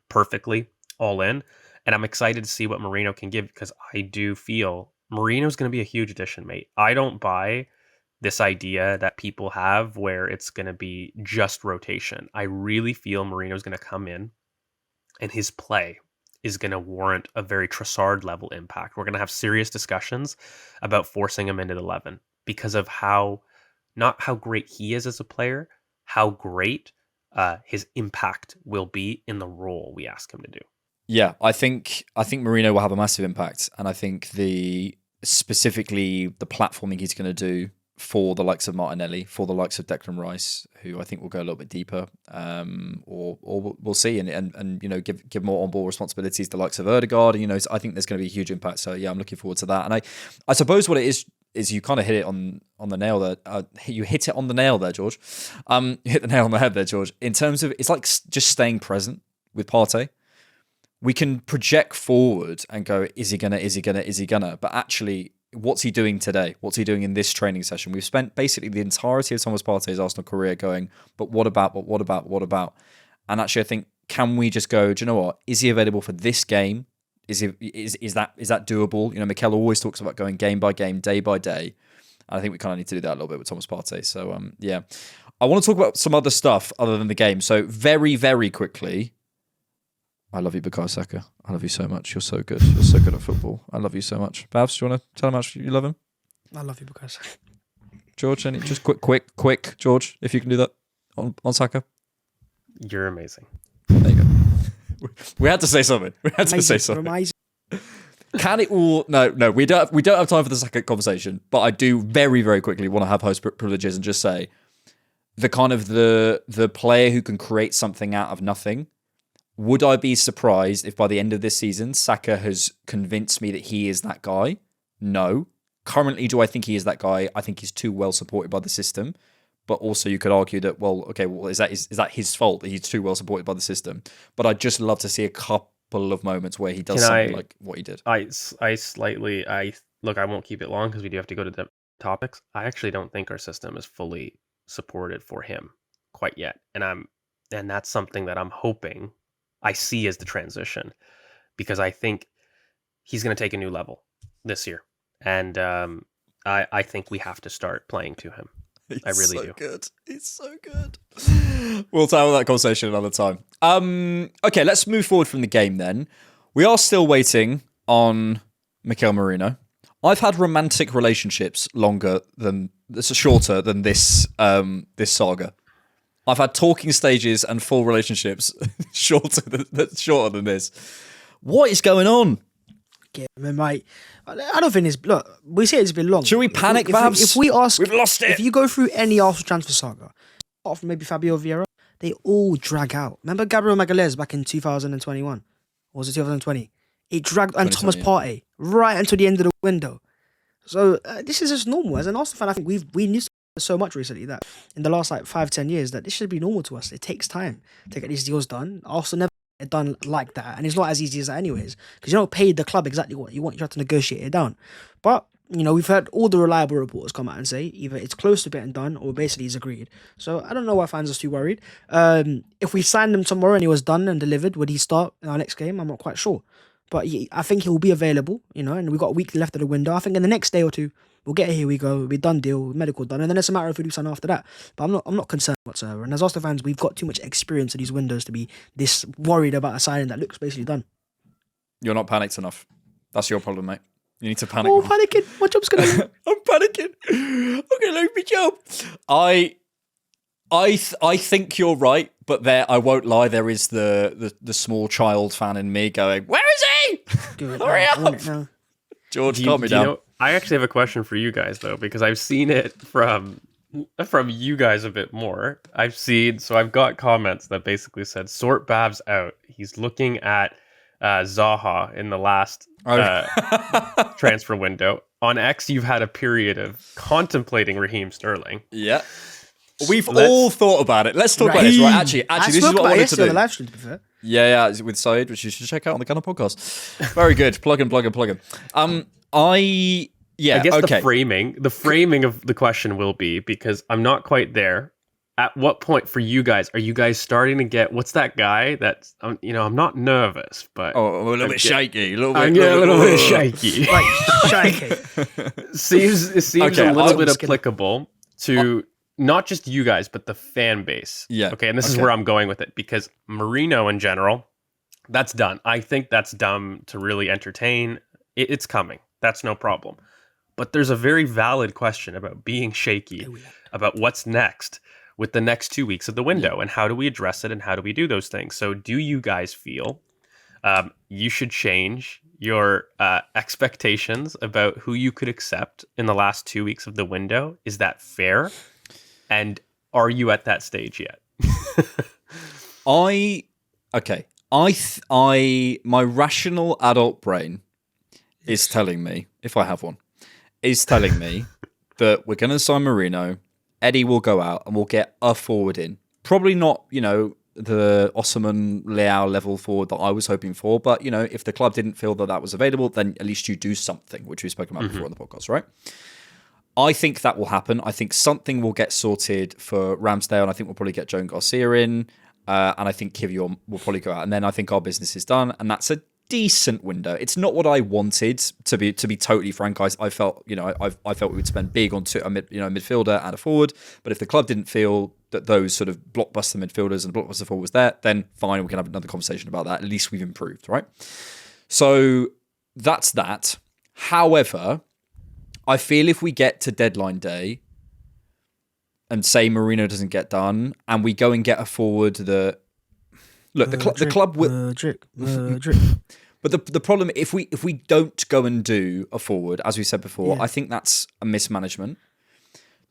perfectly all in. And I'm excited to see what Marino can give, because I do feel Marino's going to be a huge addition, mate. I don't buy this idea that people have where it's going to be just rotation. I really feel Marino's going to come in and his play is going to warrant a very Trossard level impact. We're going to have serious discussions about forcing him into the 11 because of not how great he is as a player, how great his impact will be in the role we ask him to do. Yeah, I think Marino will have a massive impact, and I think specifically the platforming he's going to do for the likes of Martinelli, for the likes of Declan Rice, who I think will go a little bit deeper, or we'll see, and give more on-ball responsibilities to the likes of Ødegaard. I think there's going to be a huge impact. So yeah, I'm looking forward to that. And I suppose what it is you kind of hit it on the nail there. You hit it on the nail there, George. You hit the nail on the head there, George. In terms of, it's like just staying present with Partey. We can project forward and go, is he gonna? But actually, what's he doing today? What's he doing in this training session? We've spent basically the entirety of Thomas Partey's Arsenal career going, but what about? And actually, I think, can we just go, do you know what? Is he available for this game? Is that doable? Mikel always talks about going game by game, day by day. And I think we kind of need to do that a little bit with Thomas Partey. So yeah, I want to talk about some other stuff other than the game. So very, very quickly, I love you, Bukayo Saka. I love you so much. You're so good. You're so good at football. I love you so much. Bhavs, do you want to tell him how much you love him? I love you, Bukayo Saka. George, just quick, George, if you can do that on Saka. You're amazing. There you go. We had to say something. Amazing. Can it all? No. We don't have time for the Saka conversation. But I do very, very quickly want to have host privileges and just say the kind of the player who can create something out of nothing. Would I be surprised if by the end of this season, Saka has convinced me that he is that guy? No. Currently, do I think he is that guy? I think he's too well supported by the system. But also you could argue that, is that his fault that he's too well supported by the system? But I'd just love to see a couple of moments where he does something like what he did. I look, I won't keep it long because we do have to go to the topics. I actually don't think our system is fully supported for him quite yet, and that's something that I'm hoping I see as the transition, because I think he's going to take a new level this year, and I think we have to start playing to him. I really do. Good. He's so good. We'll tackle that conversation another time. Okay, let's move forward from the game then. We are still waiting on Mikel Merino. I've had romantic relationships shorter than this saga. I've had talking stages and full relationships shorter than this. What is going on? Yeah, mate. I don't think it's... Look, we say it's been long. Should we panic, Bhavs? If we ask... We've lost it. If you go through any Arsenal transfer saga, apart from maybe Fabio Vieira, they all drag out. Remember Gabriel Magalhaes back in 2021? Or was it 2020? It dragged... And Thomas Partey right until the end of the window. So this is just normal. As an Arsenal fan, I think we knew so much recently that in the last 5-10 years that this should be normal to us. It takes time to get these deals done. Arsenal never get it done like that, and it's not as easy as that anyways, because you don't pay the club exactly what you want. You have to negotiate it down. But we've heard all the reliable reporters come out and say either it's close to getting done or basically it's agreed. So I don't know why fans are too worried. If we signed him tomorrow and he was done and delivered, would he start in our next game? I'm not quite sure. But I think he'll be available, and we've got a week left of the window. I think in the next day or two, we'll get a here we go, we'll be done deal, medical done, and then it's a matter of who we sign after that. But I'm not concerned whatsoever. And as Arsenal fans, we've got too much experience in these windows to be this worried about a signing that looks basically done. You're not panicked enough. That's your problem, mate. You need to panic. Oh, panicking. My job's going to I'm panicking. Okay, lose my job. I think you're right, but I won't lie, there is the small child fan in me going, where is he? Hurry up. George, calm me down. I actually have a question for you guys, though, because I've seen it from you guys a bit more. I've got comments that basically said, sort Bhavs out. He's looking at Zaha in the last transfer window. On X, you've had a period of contemplating Raheem Sterling. Yeah. We've all thought about it. Let's talk about this. Right, actually, this is what I wanted to do. On the live stream, to be fair. Yeah, with Saeed, which you should check out on the Cannon podcast. Very good. Plug in. I guess the framing of the question will be, because I'm not quite there. At what point for you guys are you guys starting to get, what's that guy that's I'm not nervous, but I'm a little bit shaky, a little bit shaky. Like shaky. It seems a little bit applicable to not just you guys, but the fan base. Yeah. Okay, and this is where I'm going with it, because Merino in general, that's done. I think that's dumb to really entertain. It's coming. That's no problem. But there's a very valid question about being shaky, about what's next with the next 2 weeks of the window, and how do we address it, and how do we do those things? So do you guys feel you should change your expectations about who you could accept in the last 2 weeks of the window? Is that fair? And are you at that stage yet? my rational adult brain is telling me, if I have one, is telling me that we're going to sign Merino, Eddie will go out, and we'll get a forward in. Probably not, the Osman Leao level forward that I was hoping for, but, if the club didn't feel that was available, then at least you do something, which we've spoken about before on the podcast, right? I think that will happen. I think something will get sorted for Ramsdale, and I think we'll probably get Joan Garcia in, and I think Kivior will probably go out, and then I think our business is done, and that's a decent window. It's not what I wanted, to be totally frank. I felt I felt we would spend big on a midfielder and a forward, but if the club didn't feel that those sort of blockbuster midfielders and blockbuster forward was there, then fine, we can have another conversation about that. At least we've improved, right? So that's that. However, I feel if we get to deadline day and say Merino doesn't get done, and we go and get a forward that the club will. But the problem, if we don't go and do a forward, as we said before, I think that's a mismanagement.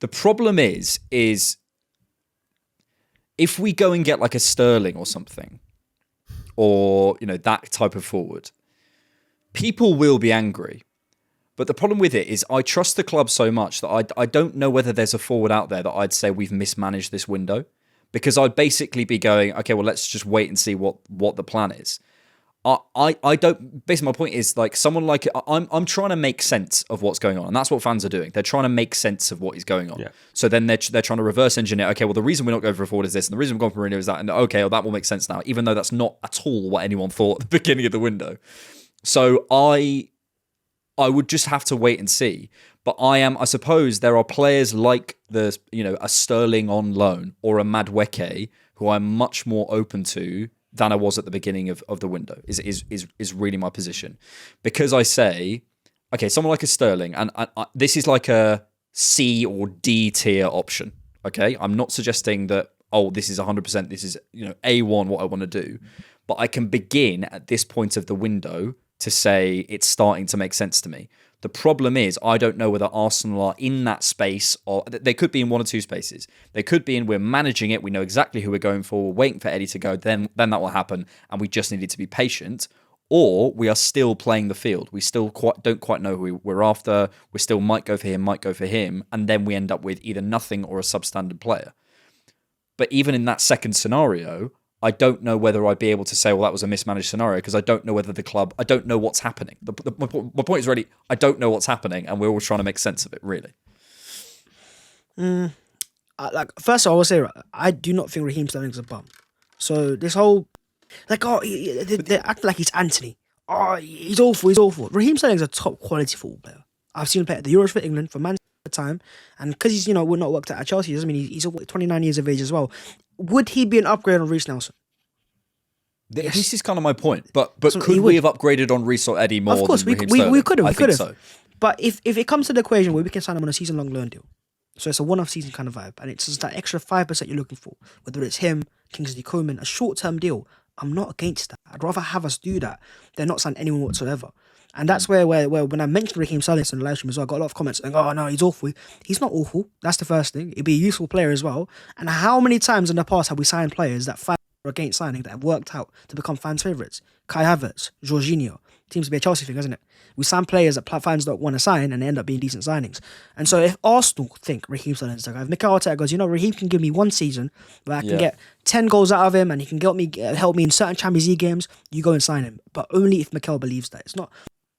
The problem is if we go and get like a Sterling or something, or that type of forward, people will be angry. But the problem with it is I trust the club so much that I don't know whether there's a forward out there that I'd say we've mismanaged this window, because I'd basically be going, okay, well, let's just wait and see what the plan is. I don't. Basically, my point is like someone like I'm trying to make sense of what's going on, and that's what fans are doing. They're trying to make sense of what is going on. Yeah. So then they're trying to reverse engineer. Okay, well the reason we're not going for a forward is this, and the reason we're going for Mourinho is that, and okay, well that will make sense now, even though that's not at all what anyone thought at the beginning of the window. So I would just have to wait and see. But I suppose there are players like a Sterling on loan or a Madueke who I'm much more open to than I was at the beginning of the window is really my position. Because I say, okay, someone like a Sterling, and this is like a C or D tier option, okay? I'm not suggesting that, this is 100%, this is, A1 what I want to do. But I can begin at this point of the window to say it's starting to make sense to me. The problem is I don't know whether Arsenal are in that space, or they could be in one or two spaces. They could be in we're managing it, we know exactly who we're going for, we're waiting for Eddie to go, then that will happen, and we just needed to be patient. Or we are still playing the field. We still don't quite know who we're after. We still might go for him, and then we end up with either nothing or a substandard player. But even in that second scenario, I don't know whether I'd be able to say, well, that was a mismanaged scenario, because I don't know whether I don't know what's happening. My point is really, I don't know what's happening, and we're all trying to make sense of it, really. First of all, I will say, I do not think Raheem Sterling's a bum. So this whole, they act like he's Anthony. He's awful. Raheem Sterling's a top quality football player. I've seen him play at the Euros for England, for Man City at the time, and because he's, we're not worked out at Chelsea, doesn't mean he's 29 years of age as well. Would he be an upgrade on Reece Nelson? Yes. This is kind of my point. But could we have upgraded on Reece or Eddie more? Of course, we could have. We could have. So. But if it comes to the equation where we can sign him on a season-long loan deal, so it's a one-off season kind of vibe, and it's just that extra 5% you're looking for, whether it's him, Kingsley Coman, a short-term deal, I'm not against that. I'd rather have us do that than not sign anyone whatsoever. And that's where when I mentioned Raheem Sterling in the live stream as well, I got a lot of comments saying, no, he's awful. He's not awful. That's the first thing. He'd be a useful player as well. And how many times in the past have we signed players that fans were against signing that have worked out to become fans' favourites? Kai Havertz, Jorginho. Seems to be a Chelsea thing, isn't it? We sign players that fans don't want to sign and they end up being decent signings. And so if Arsenal think Raheem Sterling is the guy, if Mikel Arteta goes, Raheem can give me one season where I can get 10 goals out of him and he can help me in certain Champions League games, you go and sign him. But only if Mikel believes that. It's not,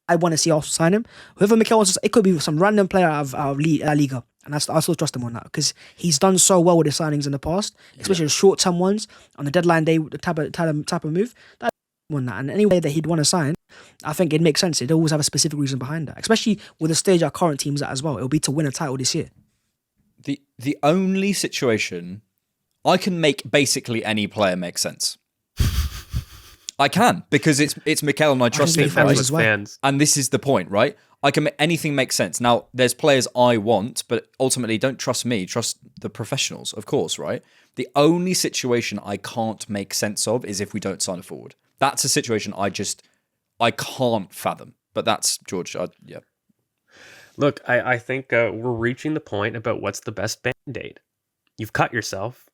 I want to see Arsenal sign him. Whoever Mikel wants to, it could be some random player out of La Liga. And I still trust him on that because he's done so well with his signings in the past, especially the short-term ones on the deadline day, the type of move. That on that. And any way that he'd want to sign, I think it makes sense. It'd always have a specific reason behind that, especially with the stage our current team's at as well. It'll be to win a title this year. The only situation I can make basically any player make sense. I can, because it's Mikel and I trust him, right? Fans. And this is the point, right? I can make anything make sense. Now, there's players I want, but ultimately don't trust me, trust the professionals, of course, right? The only situation I can't make sense of is if we don't sign a forward. That's a situation I can't fathom. But that's, George, yeah. Look, I think we're reaching the point about what's the best Band-Aid. You've cut yourself.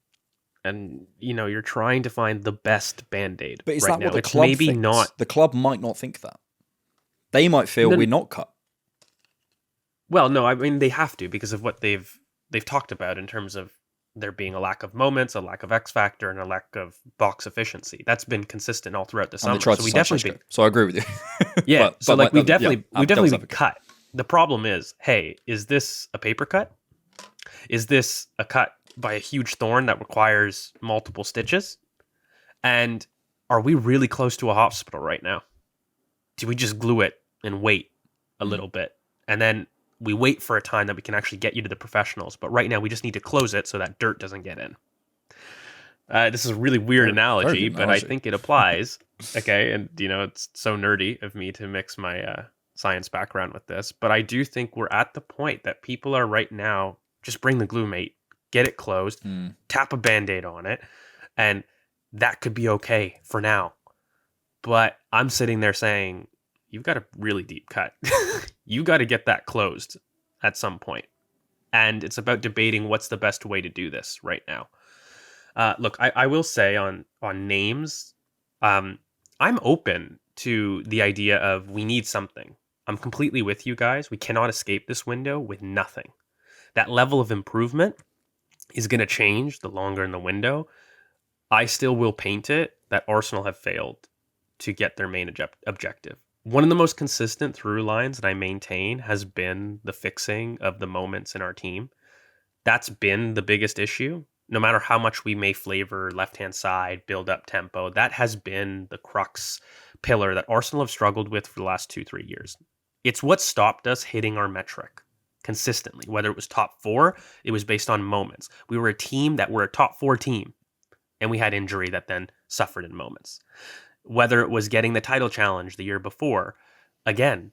And, you're trying to find the best Band-Aid. But is right that now. what the It's club maybe thinks? not. The club might not think that. They might feel we're not cut. Well, no, I mean, they have to because of what they've talked about in terms of there being a lack of moments, a lack of X factor, and a lack of box efficiency. That's been consistent all throughout the summer. So we definitely been, so I agree with you. Yeah, we've definitely been cut. The problem is, hey, is this a paper cut? Is this a cut by a huge thorn that requires multiple stitches? And are we really close to a hospital right now? Do we just glue it and wait a little bit? And then we wait for a time that we can actually get you to the professionals. But right now we just need to close it so that dirt doesn't get in. This is a really weird analogy, but I think it applies. Okay, and it's so nerdy of me to mix my science background with this. But I do think we're at the point that people are right now, just bring the glue, mate. Get it closed, tap a Band-Aid on it, and that could be okay for now. But I'm sitting there saying, you've got a really deep cut. You got to get that closed at some point. And it's about debating what's the best way to do this right now. Look, I will say on names, I'm open to the idea of we need something. I'm completely with you guys. We cannot escape this window with nothing. That level of improvement is going to change the longer in the window. I still will paint it that Arsenal have failed to get their main objective. One of the most consistent through lines that I maintain has been the fixing of the moments in our team. That's been the biggest issue. No matter how much we may flavor left-hand side, build up tempo, that has been the crux pillar that Arsenal have struggled with for the last 2-3 years. It's what stopped us hitting our metric consistently. Whether it was top 4, it was based on moments. We were a team that were a top 4 team, and we had injury that then suffered in moments. Whether it was getting the title challenge the year before, again,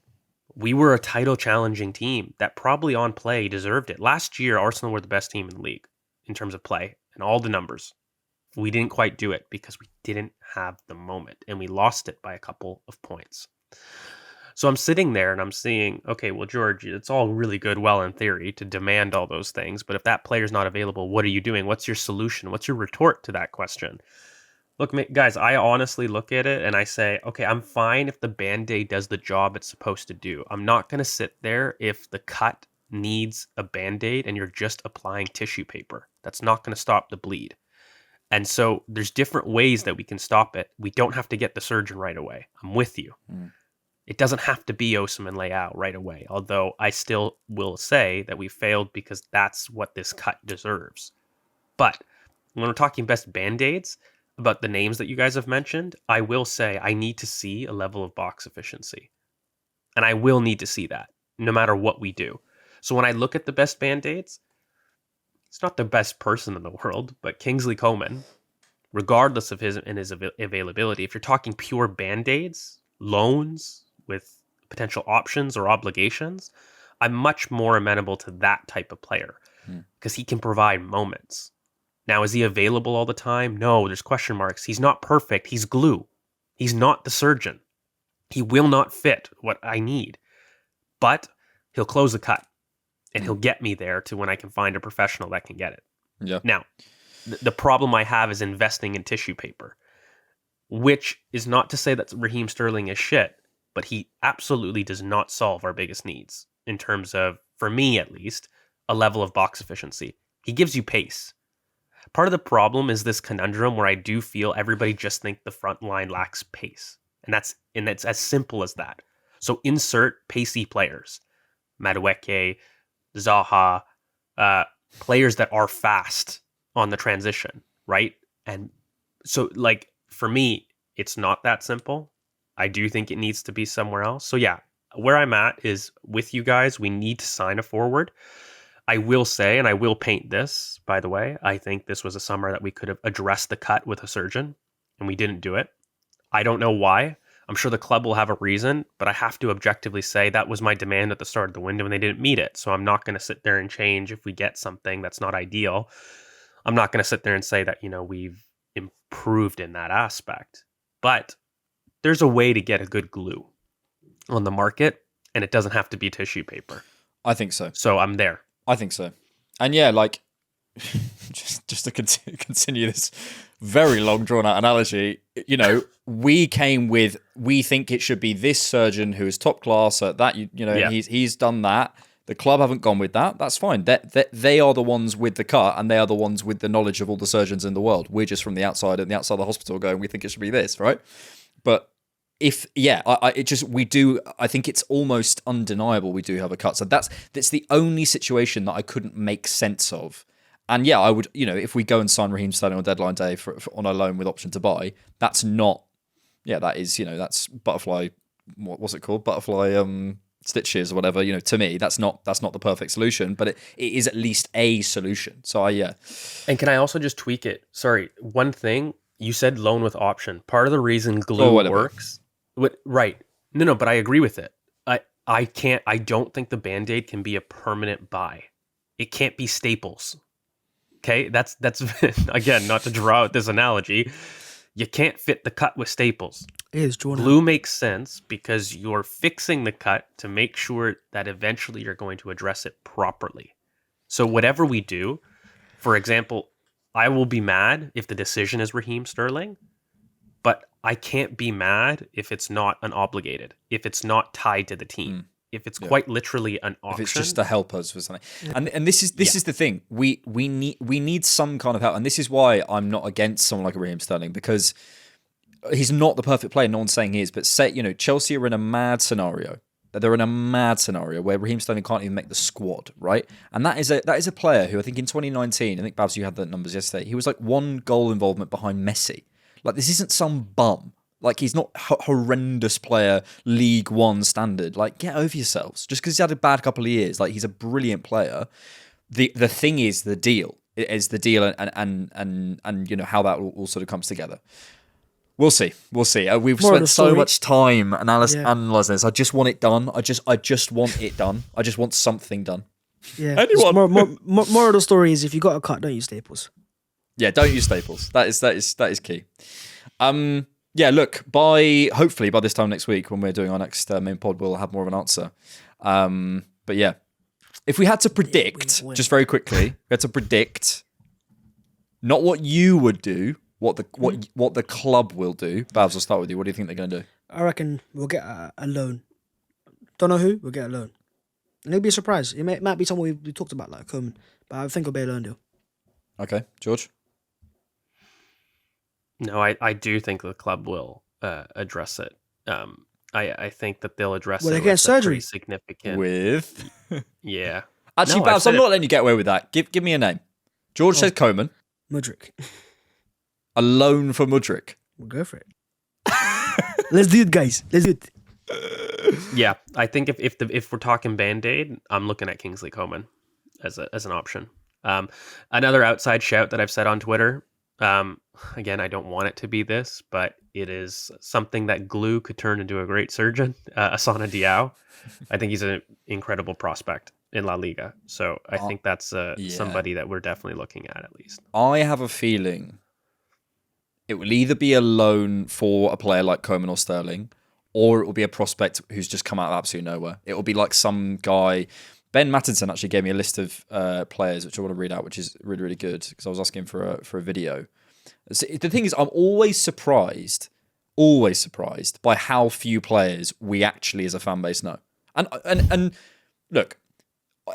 we were a title challenging team that probably on play deserved it. Last year, Arsenal were the best team in the league in terms of play and all the numbers. We didn't quite do it because we didn't have the moment, and we lost it by a couple of points. So I'm sitting there and I'm seeing, okay, well, George, it's all really good, well, in theory, to demand all those things. But if that player's not available, what are you doing? What's your solution? What's your retort to that question? Look, guys, I honestly look at it and I say, okay, I'm fine if the Band-Aid does the job it's supposed to do. I'm not going to sit there if the cut needs a Band-Aid and you're just applying tissue paper. That's not going to stop the bleed. And so there's different ways that we can stop it. We don't have to get the surgeon right away. I'm with you. It doesn't have to be Osam and Leao right away, although I still will say that we failed because that's what this cut deserves. But when we're talking best Band-Aids, about the names that you guys have mentioned, I will say I need to see a level of box efficiency. And I will need to see that, no matter what we do. So when I look at the best Band-Aids, it's not the best person in the world, but Kingsley Coman, regardless of his availability, if you're talking pure Band-Aids, loans with potential options or obligations, I'm much more amenable to that type of player because he can provide moments. Now, is he available all the time? No, there's question marks. He's not perfect. He's glue. He's not the surgeon. He will not fit what I need, but he'll close the cut and he'll get me there to when I can find a professional that can get it. Yeah. Now, the problem I have is investing in tissue paper, which is not to say that Raheem Sterling is shit, but he absolutely does not solve our biggest needs in terms of, for me at least, a level of box efficiency. He gives you pace. Part of the problem is this conundrum where I do feel everybody just think the front line lacks pace. And it's as simple as that. So insert pacey players. Madueke, Zaha, players that are fast on the transition, right? And so, like, for me, it's not that simple. I do think it needs to be somewhere else. So yeah, where I'm at is with you guys, we need to sign a forward. I will say, and I will paint this, by the way, I think this was a summer that we could have addressed the cut with a surgeon, and we didn't do it. I don't know why. I'm sure the club will have a reason, but I have to objectively say that was my demand at the start of the window and they didn't meet it. So I'm not going to sit there and change if we get something that's not ideal. I'm not going to sit there and say that, we've improved in that aspect. But there's a way to get a good glue on the market, and it doesn't have to be tissue paper. I think so. So I'm there. I think so. And yeah, like, just to continue this very long drawn out analogy, we came with, we think it should be this surgeon who is top class at that, he's done that. The club haven't gone with that. That's fine. They are the ones with the cut, and they are the ones with the knowledge of all the surgeons in the world. We're just from the outside of the hospital going, we think it should be this, right? But I think it's almost undeniable we do have a cut. So that's the only situation that I couldn't make sense of. And yeah, I would, if we go and sign Raheem Sterling on deadline day for on a loan with option to buy, that's not, that is, that's butterfly, what's it called? Butterfly stitches or whatever, to me, that's not the perfect solution, but it is at least a solution. So And can I also just tweak it? Sorry, one thing, you said loan with option. Part of the reason glue works. Right. No, but I agree with it. I don't think the Band-Aid can be a permanent buy. It can't be Staples. Okay? That's again, not to draw out this analogy. You can't fit the cut with Staples. It is drawn Glue out. makes sense because you're fixing the cut to make sure that eventually you're going to address it properly. So whatever we do, for example, I will be mad if the decision is Raheem Sterling, but I can't be mad if it's not unobligated, if it's not tied to the team, if it's quite literally an option. If it's just to help us with something. And this is the thing. We need some kind of help. And this is why I'm not against someone like a Raheem Sterling, because he's not the perfect player. No one's saying he is, but Chelsea are in a mad scenario. They're in a mad scenario where Raheem Sterling can't even make the squad, right? And that is a player who I think in 2019, I think Bhavs, you had the numbers yesterday. He was like 1 goal involvement behind Messi. Like, this isn't some bum. Like, he's not horrendous player, League One standard. Like, get over yourselves. Just because he's had a bad couple of years, like, he's a brilliant player. The thing is the deal. It is the deal, and how that all sort of comes together. We'll see. We've spent so much time analysing this. I just want it done. I just want it done. I just want something done. Yeah. Anyone? More of the story is if you got a cut, don't use staples. Yeah, don't use staples. That is key. Look, hopefully by this time next week when we're doing our next main pod, we'll have more of an answer. But yeah, if we had to predict, just very quickly, we had to predict not what you would do. What the club will do. Bhavs, I'll start with you. What do you think they're going to do? I reckon we'll get a loan. Don't know who, we'll get a loan. And it'll be a surprise. It might be someone we talked about, like Coleman. But I think it'll be a loan deal. Okay, George? No, I do think the club will address it. I think that they'll address it with surgery. Significant. With? Yeah. Actually, Bhavs, I'm not letting you get away with that. Give me a name. George says Coleman. Mudryk. A loan for Mudryk. We'll go for it. Let's do it, guys. Let's do it. Yeah, I think if we're talking Band-Aid, I'm looking at Kingsley Coman as an option. Another outside shout that I've said on Twitter. Again, I don't want it to be this, but it is something that glue could turn into a great surgeon. Asana Diao. I think he's an incredible prospect in La Liga. So I think that's somebody that we're definitely looking at least. I have a feeling it will either be a loan for a player like Coman or Sterling, or it will be a prospect who's just come out of absolutely nowhere. It will be like some guy. Ben Mattinson actually gave me a list of players, which I want to read out, which is really, really good, because I was asking for a video. So the thing is, I'm always surprised by how few players we actually as a fan base know. And look,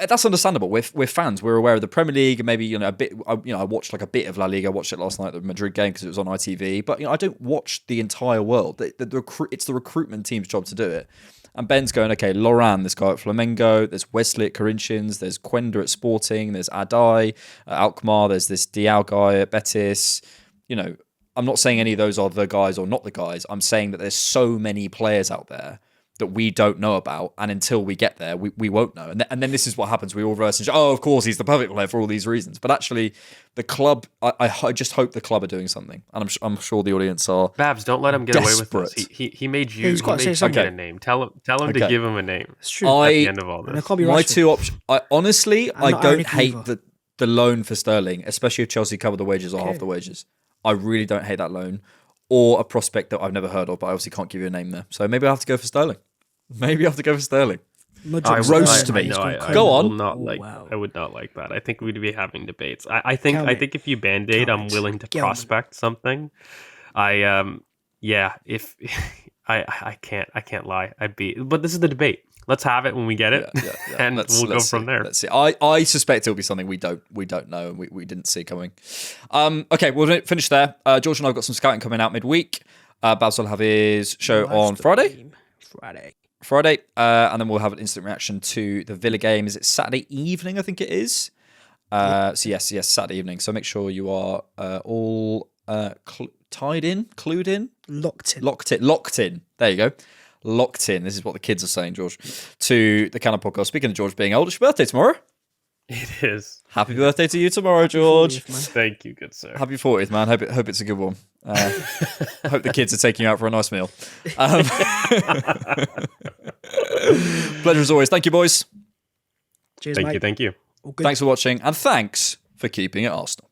that's understandable. We're fans. We're aware of the Premier League, and maybe a bit. I watched like a bit of La Liga. I watched it last night, the Madrid game, because it was on ITV. But I don't watch the entire world. It's the recruitment team's job to do it. And Ben's going, okay, Loran, this guy at Flamengo. There's Wesley at Corinthians. There's Quenda at Sporting. There's Adai at Alkmaar. There's this Diao guy at Betis. I'm not saying any of those are the guys or not the guys. I'm saying that there's so many players out there that we don't know about, and until we get there, we won't know. And then this is what happens. We all reverse and of course, he's the perfect player for all these reasons. But actually, the club, I just hope the club are doing something. And I'm sure the audience are Babs, don't let him get desperate. away with this. He made you get a name. Tell him to give him a name. It's true. At the end of all this. My two options, I don't hate the loan for Sterling, especially if Chelsea cover the wages or half the wages. I really don't hate that loan. Or a prospect that I've never heard of, but I obviously can't give you a name there. So maybe I have to go for Sterling. Roast me. Go on. I would not like that. I think we'd be having debates. I think if you Band-Aid, I'm willing to prospect something. If I can't lie. But this is the debate. Let's have it when we get it, and we'll go from there. Let's see. I suspect it'll be something we don't know and we didn't see coming. Okay, we'll finish there. George and I've got some scouting coming out midweek. Baz will have his show on Friday. And then we'll have an instant reaction to the Villa game. Is it Saturday evening? I think it is. So yes, Saturday evening. So make sure you are all clued in, locked in. There you go. Locked in. This is what the kids are saying, George. To the Cannon Podcast. Speaking of George being old, it's your birthday tomorrow. It is. Happy birthday to you tomorrow, George. 40th, thank you, good sir. Happy 40th, man. Hope it's a good one. Hope the kids are taking you out for a nice meal. Pleasure as always. Thank you, boys. Cheers, mate. Thank you. Thanks for watching, and thanks for keeping it Arsenal.